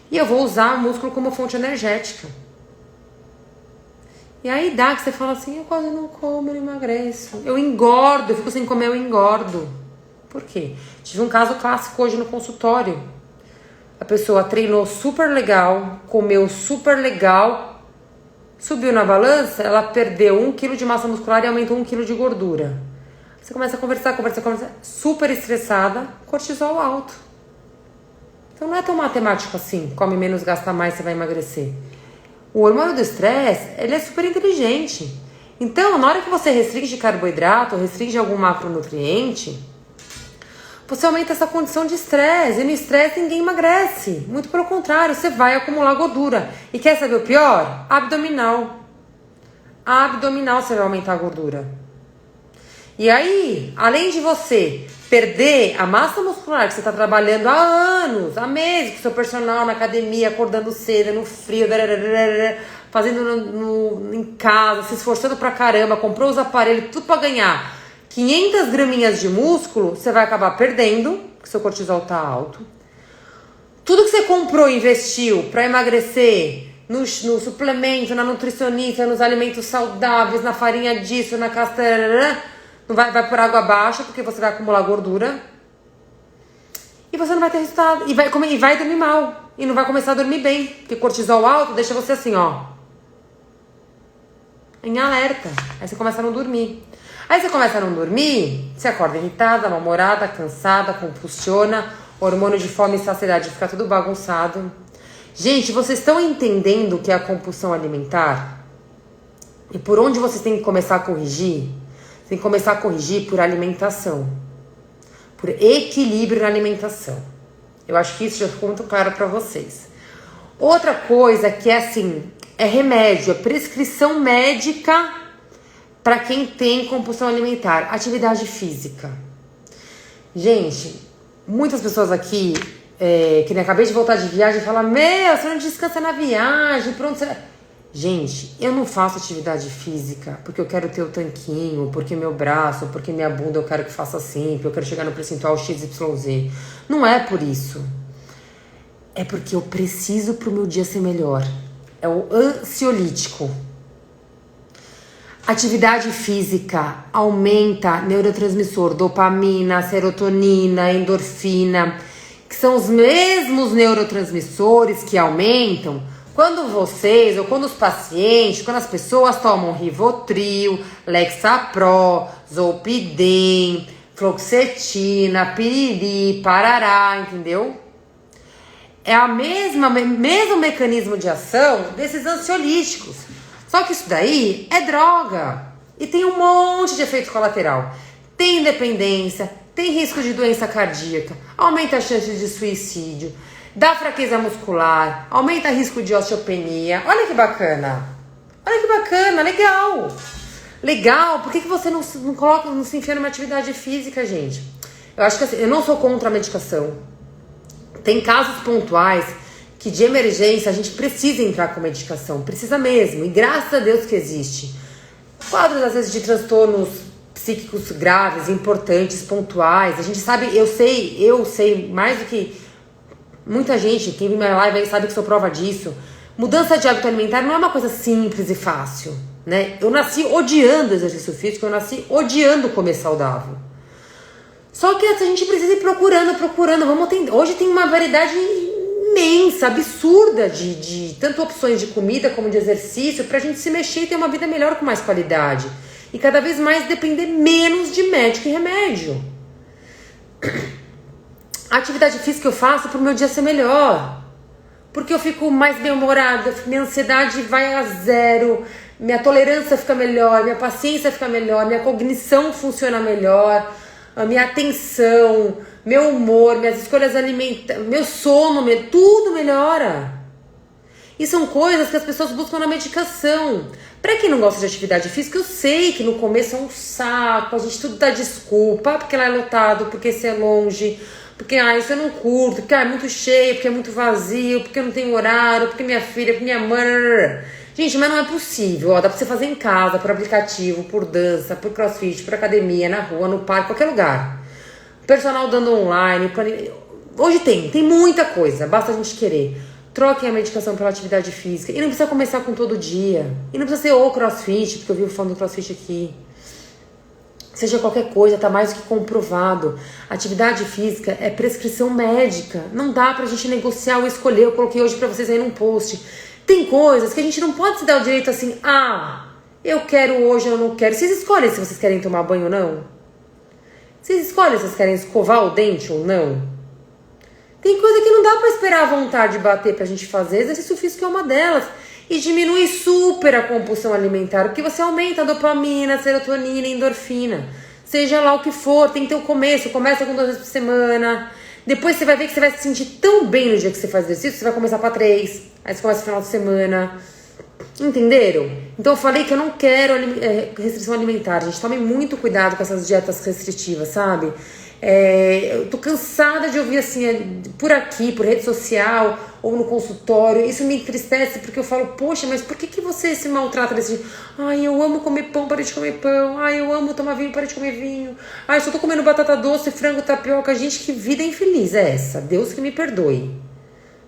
Speaker 1: E eu vou usar o músculo como fonte energética. E aí dá que você fala assim, eu quase não como, eu emagreço. Eu engordo, eu fico sem comer, eu engordo. Por quê? Tive um caso clássico hoje no consultório. A pessoa treinou super legal, comeu super legal, subiu na balança, ela perdeu 1 kg de massa muscular e aumentou 1 kg de gordura. Você começa a conversar, super estressada, cortisol alto. Então não é tão matemático assim, come menos, gasta mais, você vai emagrecer. O hormônio do estresse, ele é super inteligente. Então, na hora que você restringe carboidrato, restringe algum macronutriente, você aumenta essa condição de estresse. E no estresse ninguém emagrece. Muito pelo contrário, você vai acumular gordura. E quer saber o pior? Abdominal. Abdominal você vai aumentar a gordura. E aí, além de você perder a massa muscular que você está trabalhando há anos, há meses, com seu personal na academia, acordando cedo, no frio, fazendo em casa, se esforçando pra caramba, comprou os aparelhos, tudo pra ganhar 500 graminhas de músculo, você vai acabar perdendo, porque seu cortisol tá alto. Tudo que você comprou e investiu pra emagrecer, no suplemento, na nutricionista, nos alimentos saudáveis, na farinha disso, na castanha, não vai por água abaixo, porque você vai acumular gordura. E você não vai ter resultado. E vai dormir mal. e não vai começar a dormir bem, porque cortisol alto deixa você assim, ó, em alerta. Aí você começa a não dormir. Aí você começa a não dormir, você acorda irritada, mal-humorada, cansada, compulsiona, hormônio de fome e saciedade fica tudo bagunçado. Gente, vocês estão entendendo o que é a compulsão alimentar? E por onde vocês têm que começar a corrigir? Você tem que começar a corrigir por alimentação. Por equilíbrio na alimentação. Eu acho que isso já ficou muito claro para vocês. Outra coisa que é assim, é remédio, é prescrição médica para quem tem compulsão alimentar. Atividade física. Gente, muitas pessoas aqui, que nem acabei de voltar de viagem, falam, meu, você não descansa na viagem, pronto, você... Gente, eu não faço atividade física porque eu quero ter o tanquinho, porque meu braço, porque minha bunda eu quero que faça assim, porque eu quero chegar no percentual XYZ. Não é por isso. É porque eu preciso pro meu dia ser melhor. É o ansiolítico. Atividade física aumenta neurotransmissor, dopamina, serotonina, endorfina, que são os mesmos neurotransmissores que aumentam quando vocês, ou quando os pacientes, quando as pessoas tomam Rivotril, Lexapro, Zolpidem, Fluoxetina, piriri, parará, entendeu? É o mesmo mecanismo de ação desses ansiolíticos. Só que isso daí é droga. E tem um monte de efeito colateral. Tem dependência, tem risco de doença cardíaca, aumenta a chance de suicídio, dá fraqueza muscular, aumenta o risco de osteopenia. Olha que bacana. Olha que bacana, legal. Legal, por que você não coloca, não se enfia numa atividade física, gente? Eu acho que assim, eu não sou contra a medicação. Tem casos pontuais que de emergência a gente precisa entrar com medicação, precisa mesmo, e graças a Deus que existe. Quadros, às vezes, de transtornos psíquicos graves, importantes, pontuais, a gente sabe, eu sei mais do que muita gente, quem viu minha live aí sabe que sou prova disso. Mudança de hábito alimentar não é uma coisa simples e fácil, né? Eu nasci odiando exercício físico, eu nasci odiando comer saudável. Só que a gente precisa ir procurando, hoje tem uma variedade imensa, absurda de tanto opções de comida como de exercício pra gente se mexer e ter uma vida melhor com mais qualidade. E cada vez mais depender menos de médico e remédio. A atividade física eu faço pro meu dia ser melhor. Porque eu fico mais bem-humorada, minha ansiedade vai a zero, minha tolerância fica melhor, minha paciência fica melhor, minha cognição funciona melhor, a minha atenção, meu humor, minhas escolhas alimentares, meu sono, tudo melhora. E são coisas que as pessoas buscam na medicação. Pra quem não gosta de atividade física, eu sei que no começo é um saco, a gente tudo dá desculpa, porque lá é lotado, porque isso é longe, porque isso eu não curto, porque é muito cheio, porque é muito vazio, porque eu não tenho horário, porque minha filha, porque minha mãe... Gente, mas não é possível, ó, dá pra você fazer em casa, por aplicativo, por dança, por crossfit, por academia, na rua, no parque, qualquer lugar. Personal dando online, hoje tem muita coisa, basta a gente querer. Troquem a medicação pela atividade física, e não precisa começar com todo dia, e não precisa ser o crossfit, porque eu vivo falando do crossfit aqui. Seja qualquer coisa, tá mais do que comprovado. Atividade física é prescrição médica, não dá pra gente negociar ou escolher, eu coloquei hoje pra vocês aí num post. Tem coisas que a gente não pode se dar o direito assim, eu quero hoje, eu não quero. Vocês escolhem se vocês querem tomar banho ou não. Vocês escolhem se vocês querem escovar o dente ou não. Tem coisa que não dá pra esperar a vontade de bater pra gente fazer. Exercício físico é uma delas. E diminui super a compulsão alimentar, porque você aumenta a dopamina, a serotonina, a endorfina. Seja lá o que for, tem que ter um começo. Começa com 2 vezes por semana. Depois você vai ver que você vai se sentir tão bem no dia que você faz exercício, você vai começar pra 3. Aí você começa no final de semana. Entenderam? Então eu falei que eu não quero restrição alimentar. Gente, tome muito cuidado com essas dietas restritivas, sabe? Eu tô cansada de ouvir assim, por aqui, por rede social ou no consultório. Isso me entristece porque eu falo, poxa, mas por que você se maltrata desse jeito? Eu amo comer pão, parei de comer pão. Eu amo tomar vinho, parei de comer vinho. Só tô comendo batata doce, frango, tapioca. Gente, que vida infeliz é essa? Deus que me perdoe.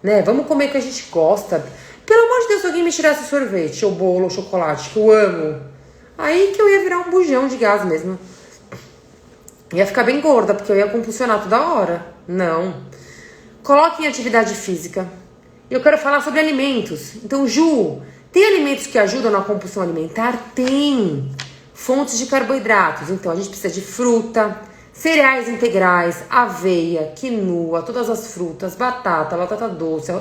Speaker 1: Né? Vamos comer o que a gente gosta. Pelo amor de Deus, se alguém me tirasse sorvete, ou bolo, ou chocolate, que eu amo, aí que eu ia virar um bujão de gás mesmo. Ia ficar bem gorda, porque eu ia compulsionar toda hora. Não. Coloquem atividade física. Eu quero falar sobre alimentos. Então, Ju, tem alimentos que ajudam na compulsão alimentar? Tem. Fontes de carboidratos. Então, a gente precisa de fruta, cereais integrais, aveia, quinoa, todas as frutas, batata doce,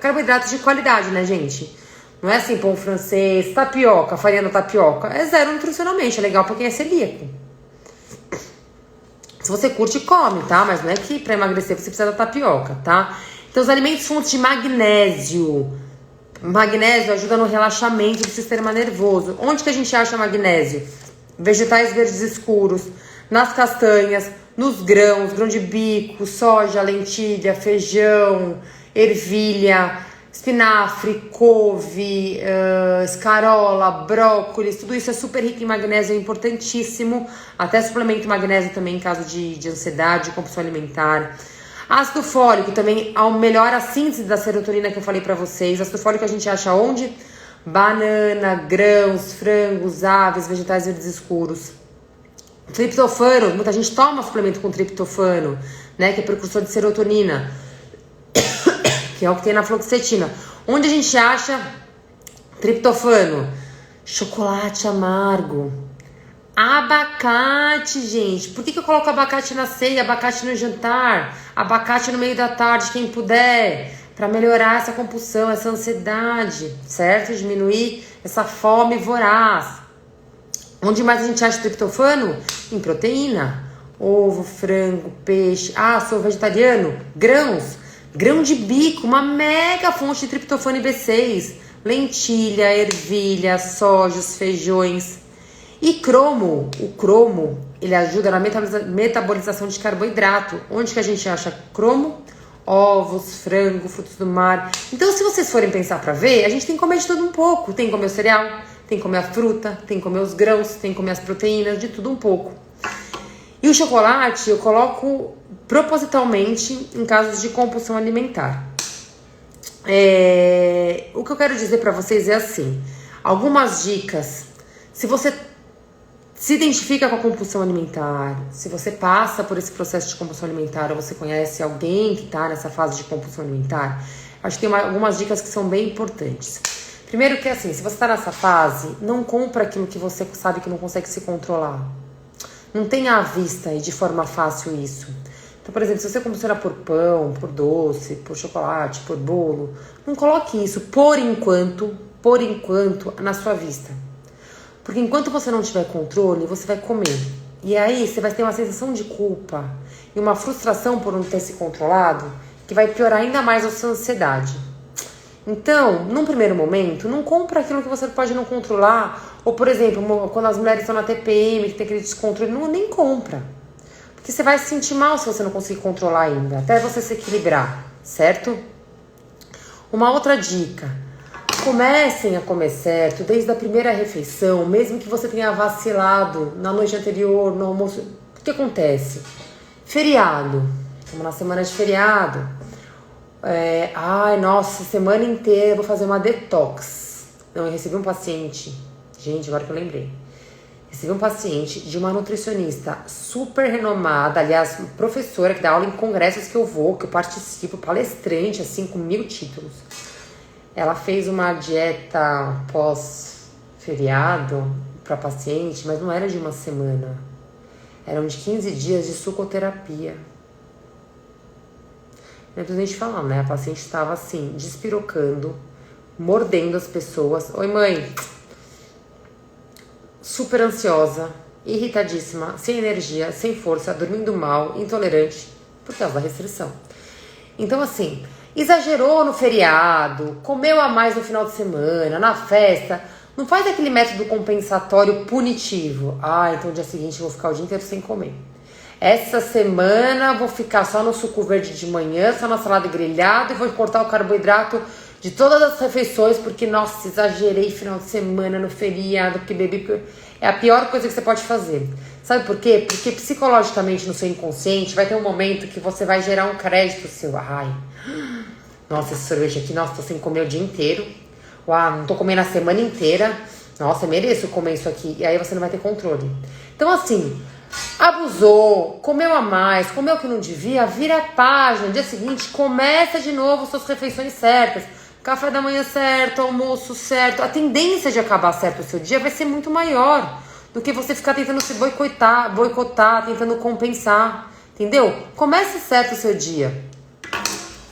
Speaker 1: carboidratos de qualidade, né, gente? Não é assim, pão francês, tapioca, farinha da tapioca. É zero nutricionalmente, é legal pra quem é celíaco. Se você curte, come, tá? Mas não é que pra emagrecer você precisa da tapioca, tá? Então, os alimentos fontes de magnésio. Magnésio ajuda no relaxamento do sistema nervoso. Onde que a gente acha magnésio? Vegetais verdes escuros, nas castanhas, nos grãos, grão de bico, soja, lentilha, feijão, ervilha, espinafre, couve, escarola, brócolis, tudo isso é super rico em magnésio, é importantíssimo. Até suplemento magnésio também em caso de ansiedade, compulsão alimentar. Ácido fólico também melhora a síntese da serotonina que eu falei pra vocês. Ácido fólico a gente acha onde? Banana, grãos, frangos, aves, vegetais verdes escuros. Triptofano, muita gente toma suplemento com triptofano, né, que é precursor de serotonina, que é o que tem na fluoxetina. Onde a gente acha triptofano? Chocolate amargo. Abacate, gente. Por que eu coloco abacate na ceia, abacate no jantar, abacate no meio da tarde, quem puder, para melhorar essa compulsão, essa ansiedade, certo? Diminuir essa fome voraz. Onde mais a gente acha triptofano? Em proteína. Ovo, frango, peixe. Ah, sou vegetariano. Grãos. Grão de bico, uma mega fonte de triptofano e B6. Lentilha, ervilha, soja, os feijões. E cromo. O cromo, ele ajuda na metabolização de carboidrato. Onde que a gente acha cromo? Ovos, frango, frutos do mar. Então, se vocês forem pensar pra ver, a gente tem que comer de tudo um pouco. Tem que comer o cereal, tem que comer a fruta, tem que comer os grãos, tem que comer as proteínas, de tudo um pouco. E o chocolate eu coloco propositalmente em casos de compulsão alimentar. O que eu quero dizer pra vocês é assim, algumas dicas. Se você se identifica com a compulsão alimentar, se você passa por esse processo de compulsão alimentar ou você conhece alguém que está nessa fase de compulsão alimentar, acho que tem algumas dicas que são bem importantes. Primeiro que assim, se você está nessa fase, não compra aquilo que você sabe que não consegue se controlar. Não tenha à vista e de forma fácil isso. Então, por exemplo, se você compulsiona por pão, por doce, por chocolate, por bolo, não coloque isso por enquanto, na sua vista. Porque enquanto você não tiver controle, você vai comer. E aí você vai ter uma sensação de culpa e uma frustração por não ter se controlado, que vai piorar ainda mais a sua ansiedade. Então, num primeiro momento, não compra aquilo que você pode não controlar. Ou, por exemplo, quando as mulheres estão na TPM, que tem aquele descontrole, nem compra. Porque você vai se sentir mal se você não conseguir controlar ainda, até você se equilibrar, certo? Uma outra dica. Comecem a comer certo desde a primeira refeição, mesmo que você tenha vacilado na noite anterior, no almoço. O que acontece? Feriado. Estamos na semana de feriado. Ai, nossa, semana inteira eu vou fazer uma detox. Não, eu recebi um paciente. Gente, agora que eu lembrei. Recebi um paciente de uma nutricionista super renomada, aliás, professora que dá aula em congressos que eu vou, que eu participo, palestrante, assim, com 1000 títulos. Ela fez uma dieta pós-feriado para paciente, mas não era de uma semana. Eram de 15 dias de sucoterapia. Não é pra gente falar, né? A paciente estava assim, despirocando, mordendo as pessoas. Oi, mãe. Super ansiosa, irritadíssima, sem energia, sem força, dormindo mal, intolerante, por causa da restrição. Então, assim, exagerou no feriado, comeu a mais no final de semana, na festa. Não faz aquele método compensatório punitivo. Ah, então no dia seguinte eu vou ficar o dia inteiro sem comer. Essa semana vou ficar só no suco verde de manhã, só na salada grelhada e vou cortar o carboidrato de todas as refeições porque, nossa, exagerei final de semana no feriado, porque bebi. É a pior coisa que você pode fazer. Sabe por quê? Porque psicologicamente no seu inconsciente vai ter um momento que você vai gerar um crédito seu. Ai, nossa, esse sorvete aqui, nossa, tô sem comer o dia inteiro. Uau, não tô comendo a semana inteira. Nossa, mereço comer isso aqui. E aí você não vai ter controle. Então, assim, Abusou, comeu a mais, comeu o que não devia, vira a página. No dia seguinte, começa de novo suas refeições certas. Café da manhã certo, almoço certo. A tendência de acabar certo o seu dia vai ser muito maior do que você ficar tentando se boicotar, tentando compensar. Entendeu? Comece certo o seu dia.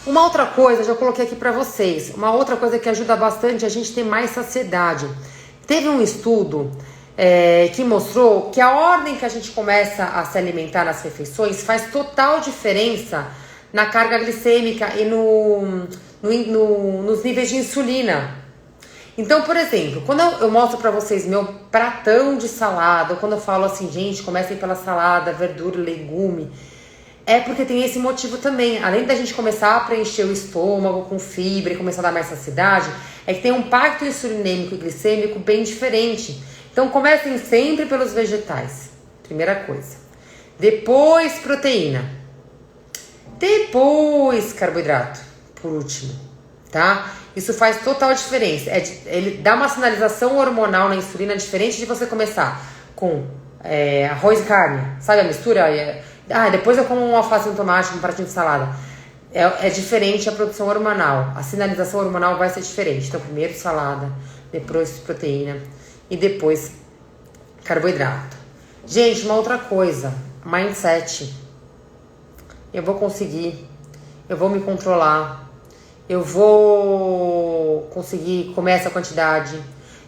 Speaker 1: Uma outra coisa, já coloquei aqui pra vocês. Uma outra coisa que ajuda bastante é a gente ter mais saciedade. Teve um estudo que mostrou que a ordem que a gente começa a se alimentar nas refeições faz total diferença na carga glicêmica e nos níveis de insulina. Então, por exemplo, quando eu mostro pra vocês meu pratão de salada, ou quando eu falo assim, gente, comecem pela salada, verdura, legume, é porque tem esse motivo também. Além da gente começar a preencher o estômago com fibra e começar a dar mais saciedade, é que tem um pacto insulinêmico e glicêmico bem diferente. Então comecem sempre pelos vegetais, primeira coisa. Depois proteína. Depois carboidrato, por último, tá? Isso faz total diferença. Ele dá uma sinalização hormonal na insulina diferente de você começar com arroz e carne. Sabe a mistura? Depois eu como um alface e um tomate, um pratinho de salada. É diferente a produção hormonal. A sinalização hormonal vai ser diferente. Então primeiro salada, depois proteína e depois carboidrato. Gente, uma outra coisa. Mindset. Eu vou conseguir. Eu vou me controlar. Eu vou conseguir comer essa quantidade.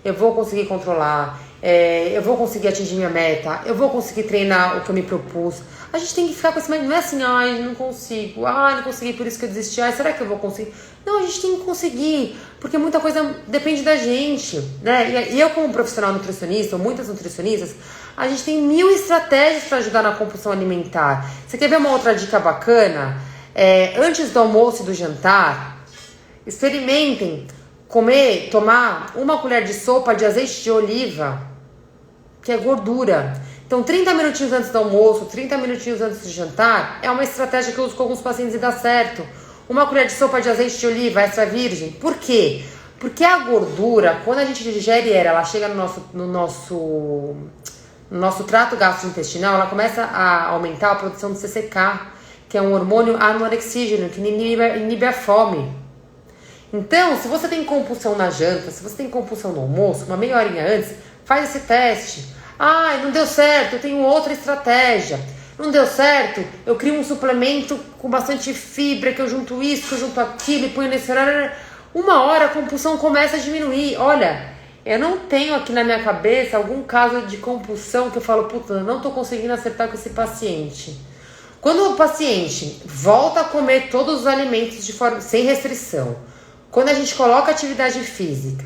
Speaker 1: Eu vou conseguir controlar. Eu vou conseguir atingir minha meta. Eu vou conseguir treinar o que eu me propus. A gente tem que ficar com esse mindset. Não é assim, ai, não consigo. Ai, não consegui, por isso que eu desisti. Ai, será que eu vou conseguir? Não, a gente tem que conseguir. Porque muita coisa depende da gente, né? E eu, como profissional nutricionista, ou muitas nutricionistas, a gente tem 1000 estratégias para ajudar na compulsão alimentar. Você quer ver uma outra dica bacana? Antes do almoço e do jantar, experimentem tomar 1 colher de sopa de azeite de oliva, que é gordura. Então 30 minutinhos antes do almoço, 30 minutinhos antes do jantar, é uma estratégia que eu uso com alguns pacientes e dá certo. 1 colher de sopa de azeite de oliva extra virgem. Por quê? Porque a gordura, quando a gente digere ela chega no nosso trato gastrointestinal, ela começa a aumentar a produção de CCK, que é um hormônio anorexígeno, que inibe a fome. Então, se você tem compulsão na janta, se você tem compulsão no almoço, uma meia horinha antes, faz esse teste. Ah, não deu certo, eu tenho outra estratégia. Não deu certo, eu crio um suplemento com bastante fibra, que eu junto isso, que eu junto aquilo e ponho nesse horário. 1 hora a compulsão começa a diminuir. Olha, eu não tenho aqui na minha cabeça algum caso de compulsão que eu falo, puta, eu não tô conseguindo acertar com esse paciente. Quando o paciente volta a comer todos os alimentos de forma sem restrição, quando a gente coloca atividade física,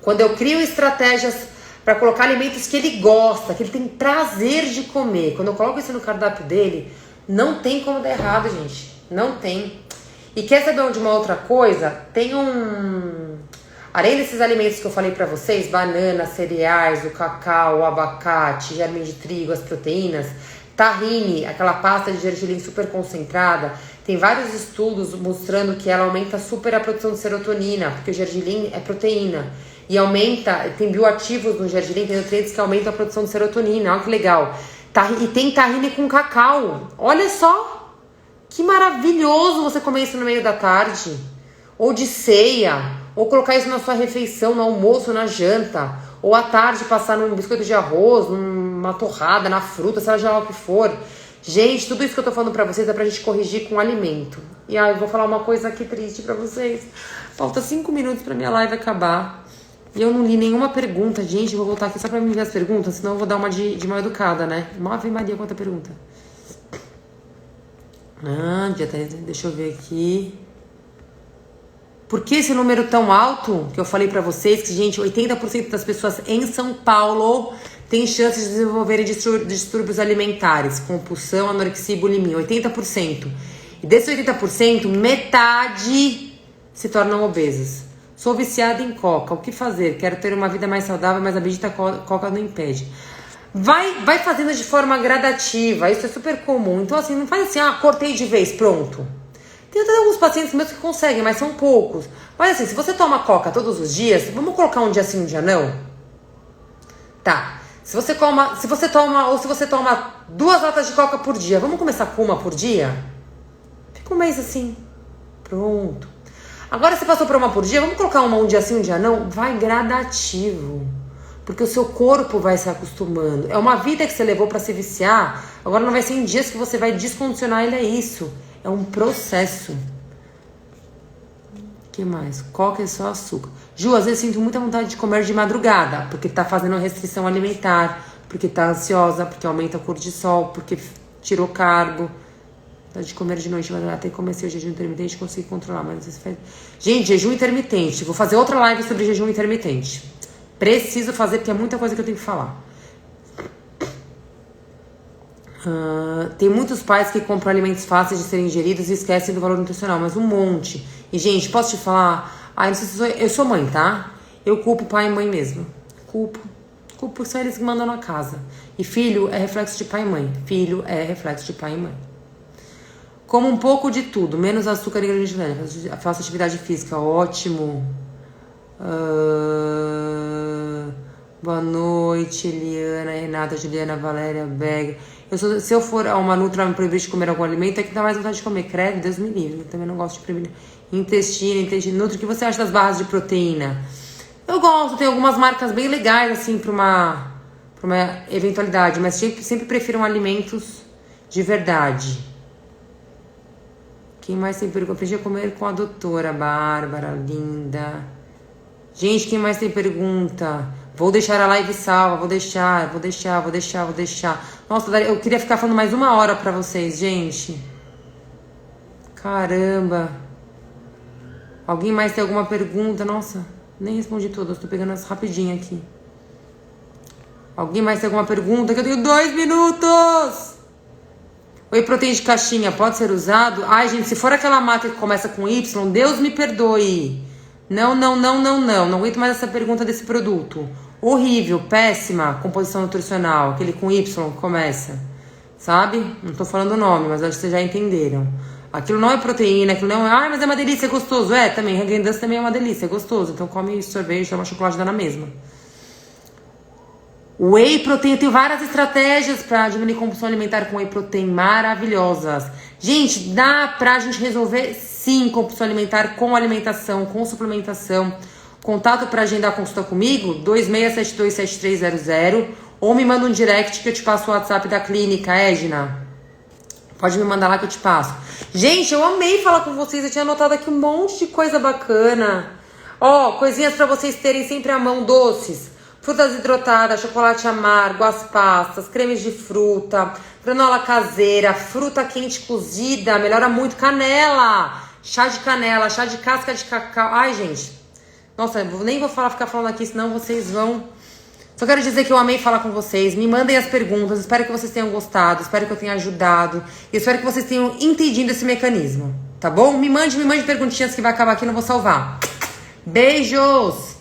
Speaker 1: quando eu crio estratégias para colocar alimentos que ele gosta, que ele tem prazer de comer, quando eu coloco isso no cardápio dele, não tem como dar errado, gente. Não tem. E quer saber de uma outra coisa? Tem além desses alimentos que eu falei para vocês, banana, cereais, o cacau, o abacate, germe de trigo, as proteínas, tahine, aquela pasta de gergelim super concentrada, tem vários estudos mostrando que ela aumenta super a produção de serotonina, porque o gergelim é proteína. E tem bioativos no gergelim, tem nutrientes que aumentam a produção de serotonina. Olha que legal. E tem tahine com cacau. Olha só. Que maravilhoso você comer isso no meio da tarde. Ou de ceia. Ou colocar isso na sua refeição, no almoço, na janta. Ou à tarde passar num biscoito de arroz, numa torrada, na fruta, seja lá o que for. Gente, tudo isso que eu tô falando pra vocês é pra gente corrigir com alimento. E eu vou falar uma coisa aqui triste pra vocês. Falta 5 minutos pra minha live acabar. E eu não li nenhuma pergunta. Gente, eu vou voltar aqui só pra me ver as perguntas, senão eu vou dar uma de mal educada, né? Uma Ave Maria, quanta pergunta. Deixa eu ver aqui. Por que esse número tão alto que eu falei pra vocês? Que, gente, 80% das pessoas em São Paulo tem chance de desenvolverem distúrbios alimentares, compulsão, anorexia e bulimia. 80%. E desses 80%, metade se tornam obesos. Sou viciada em coca, o que fazer? Quero ter uma vida mais saudável, mas a bendita coca não impede. Vai fazendo de forma gradativa, isso é super comum. Então assim, não faz assim, cortei de vez, pronto. Tem até alguns pacientes mesmo que conseguem, mas são poucos. Mas assim, se você toma coca todos os dias, vamos colocar um dia sim, um dia não? Tá. Se Se você toma 2 latas de coca por dia, vamos começar com uma por dia? Fica um mês assim. Pronto. Agora você passou por uma por dia, vamos colocar uma um dia sim, um dia não? Vai gradativo. Porque o seu corpo vai se acostumando. É uma vida que você levou pra se viciar. Agora não vai ser em dias que você vai descondicionar ele, é isso. É um processo. O que mais? Coca é só açúcar. Ju, às vezes sinto muita vontade de comer de madrugada. Porque tá fazendo restrição alimentar. Porque tá ansiosa. Porque aumenta o cortisol. Porque tirou carbo. De comer de noite, mas até comecei o jejum intermitente, consegui controlar, mas não sei se faz... Gente, jejum intermitente, vou fazer outra live sobre jejum intermitente. Preciso fazer, porque é muita coisa que eu tenho que falar. Tem muitos pais que compram alimentos fáceis de serem ingeridos e esquecem do valor nutricional, mas um monte. E, gente, posso te falar? Não sei se eu sou mãe, tá? Eu culpo pai e mãe mesmo. Culpo porque são eles que mandam na casa. E filho é reflexo de pai e mãe. Filho é reflexo de pai e mãe. Como um pouco de tudo, menos açúcar e ingredientes. Faço atividade física, ótimo. Boa noite, Eliana, Renata, Juliana, Valéria, Bega. Se eu for a uma nutra me proibir de comer algum alimento, é que dá mais vontade de comer. Credo, Deus me livre. Eu também não gosto de proibir. Intestino. Nutri, o que você acha das barras de proteína? Eu gosto, tem algumas marcas bem legais, assim, pra uma eventualidade. Mas sempre prefiro alimentos de verdade. Quem mais tem pergunta? Aprendi a comer com a doutora Bárbara, linda. Gente, quem mais tem pergunta? Vou deixar a live salva, vou deixar. Nossa, eu queria ficar falando mais 1 hora pra vocês, gente. Caramba. Alguém mais tem alguma pergunta? Nossa, nem respondi todas, tô pegando as rapidinho aqui. Alguém mais tem alguma pergunta? Que eu tenho 2 minutos! Whey protein de caixinha pode ser usado? Ai, gente, se for aquela marca que começa com Y, Deus me perdoe. Não. Não aguento mais essa pergunta desse produto. Horrível, péssima composição nutricional. Aquele com Y começa. Sabe? Não tô falando o nome, mas acho que vocês já entenderam. Aquilo não é proteína, aquilo não é... Ai, mas é uma delícia, é gostoso. É, também. Häagen Dazs também é uma delícia, é gostoso. Então come sorvete, toma chocolate, dá na mesma. Whey protein, eu tenho várias estratégias pra diminuir compulsão alimentar com whey protein maravilhosas. Gente, dá pra gente resolver sim compulsão alimentar com alimentação, com suplementação. Contato pra agendar a consulta comigo, 26727300, ou me manda um direct que eu te passo o WhatsApp da clínica, Edna. Pode me mandar lá que eu te passo. Gente, eu amei falar com vocês, eu tinha anotado aqui um monte de coisa bacana. Ó, coisinhas pra vocês terem sempre à mão, doces. Frutas hidratadas, chocolate amargo, as pastas, cremes de fruta, granola caseira, fruta quente cozida, melhora muito, canela, chá de canela, chá de casca de cacau. Ai, gente, nossa, eu nem vou ficar falando aqui, senão vocês vão... Só quero dizer que eu amei falar com vocês, me mandem as perguntas, espero que vocês tenham gostado, espero que eu tenha ajudado, e espero que vocês tenham entendido esse mecanismo, tá bom? Me mande perguntinhas que vai acabar aqui, não vou salvar. Beijos!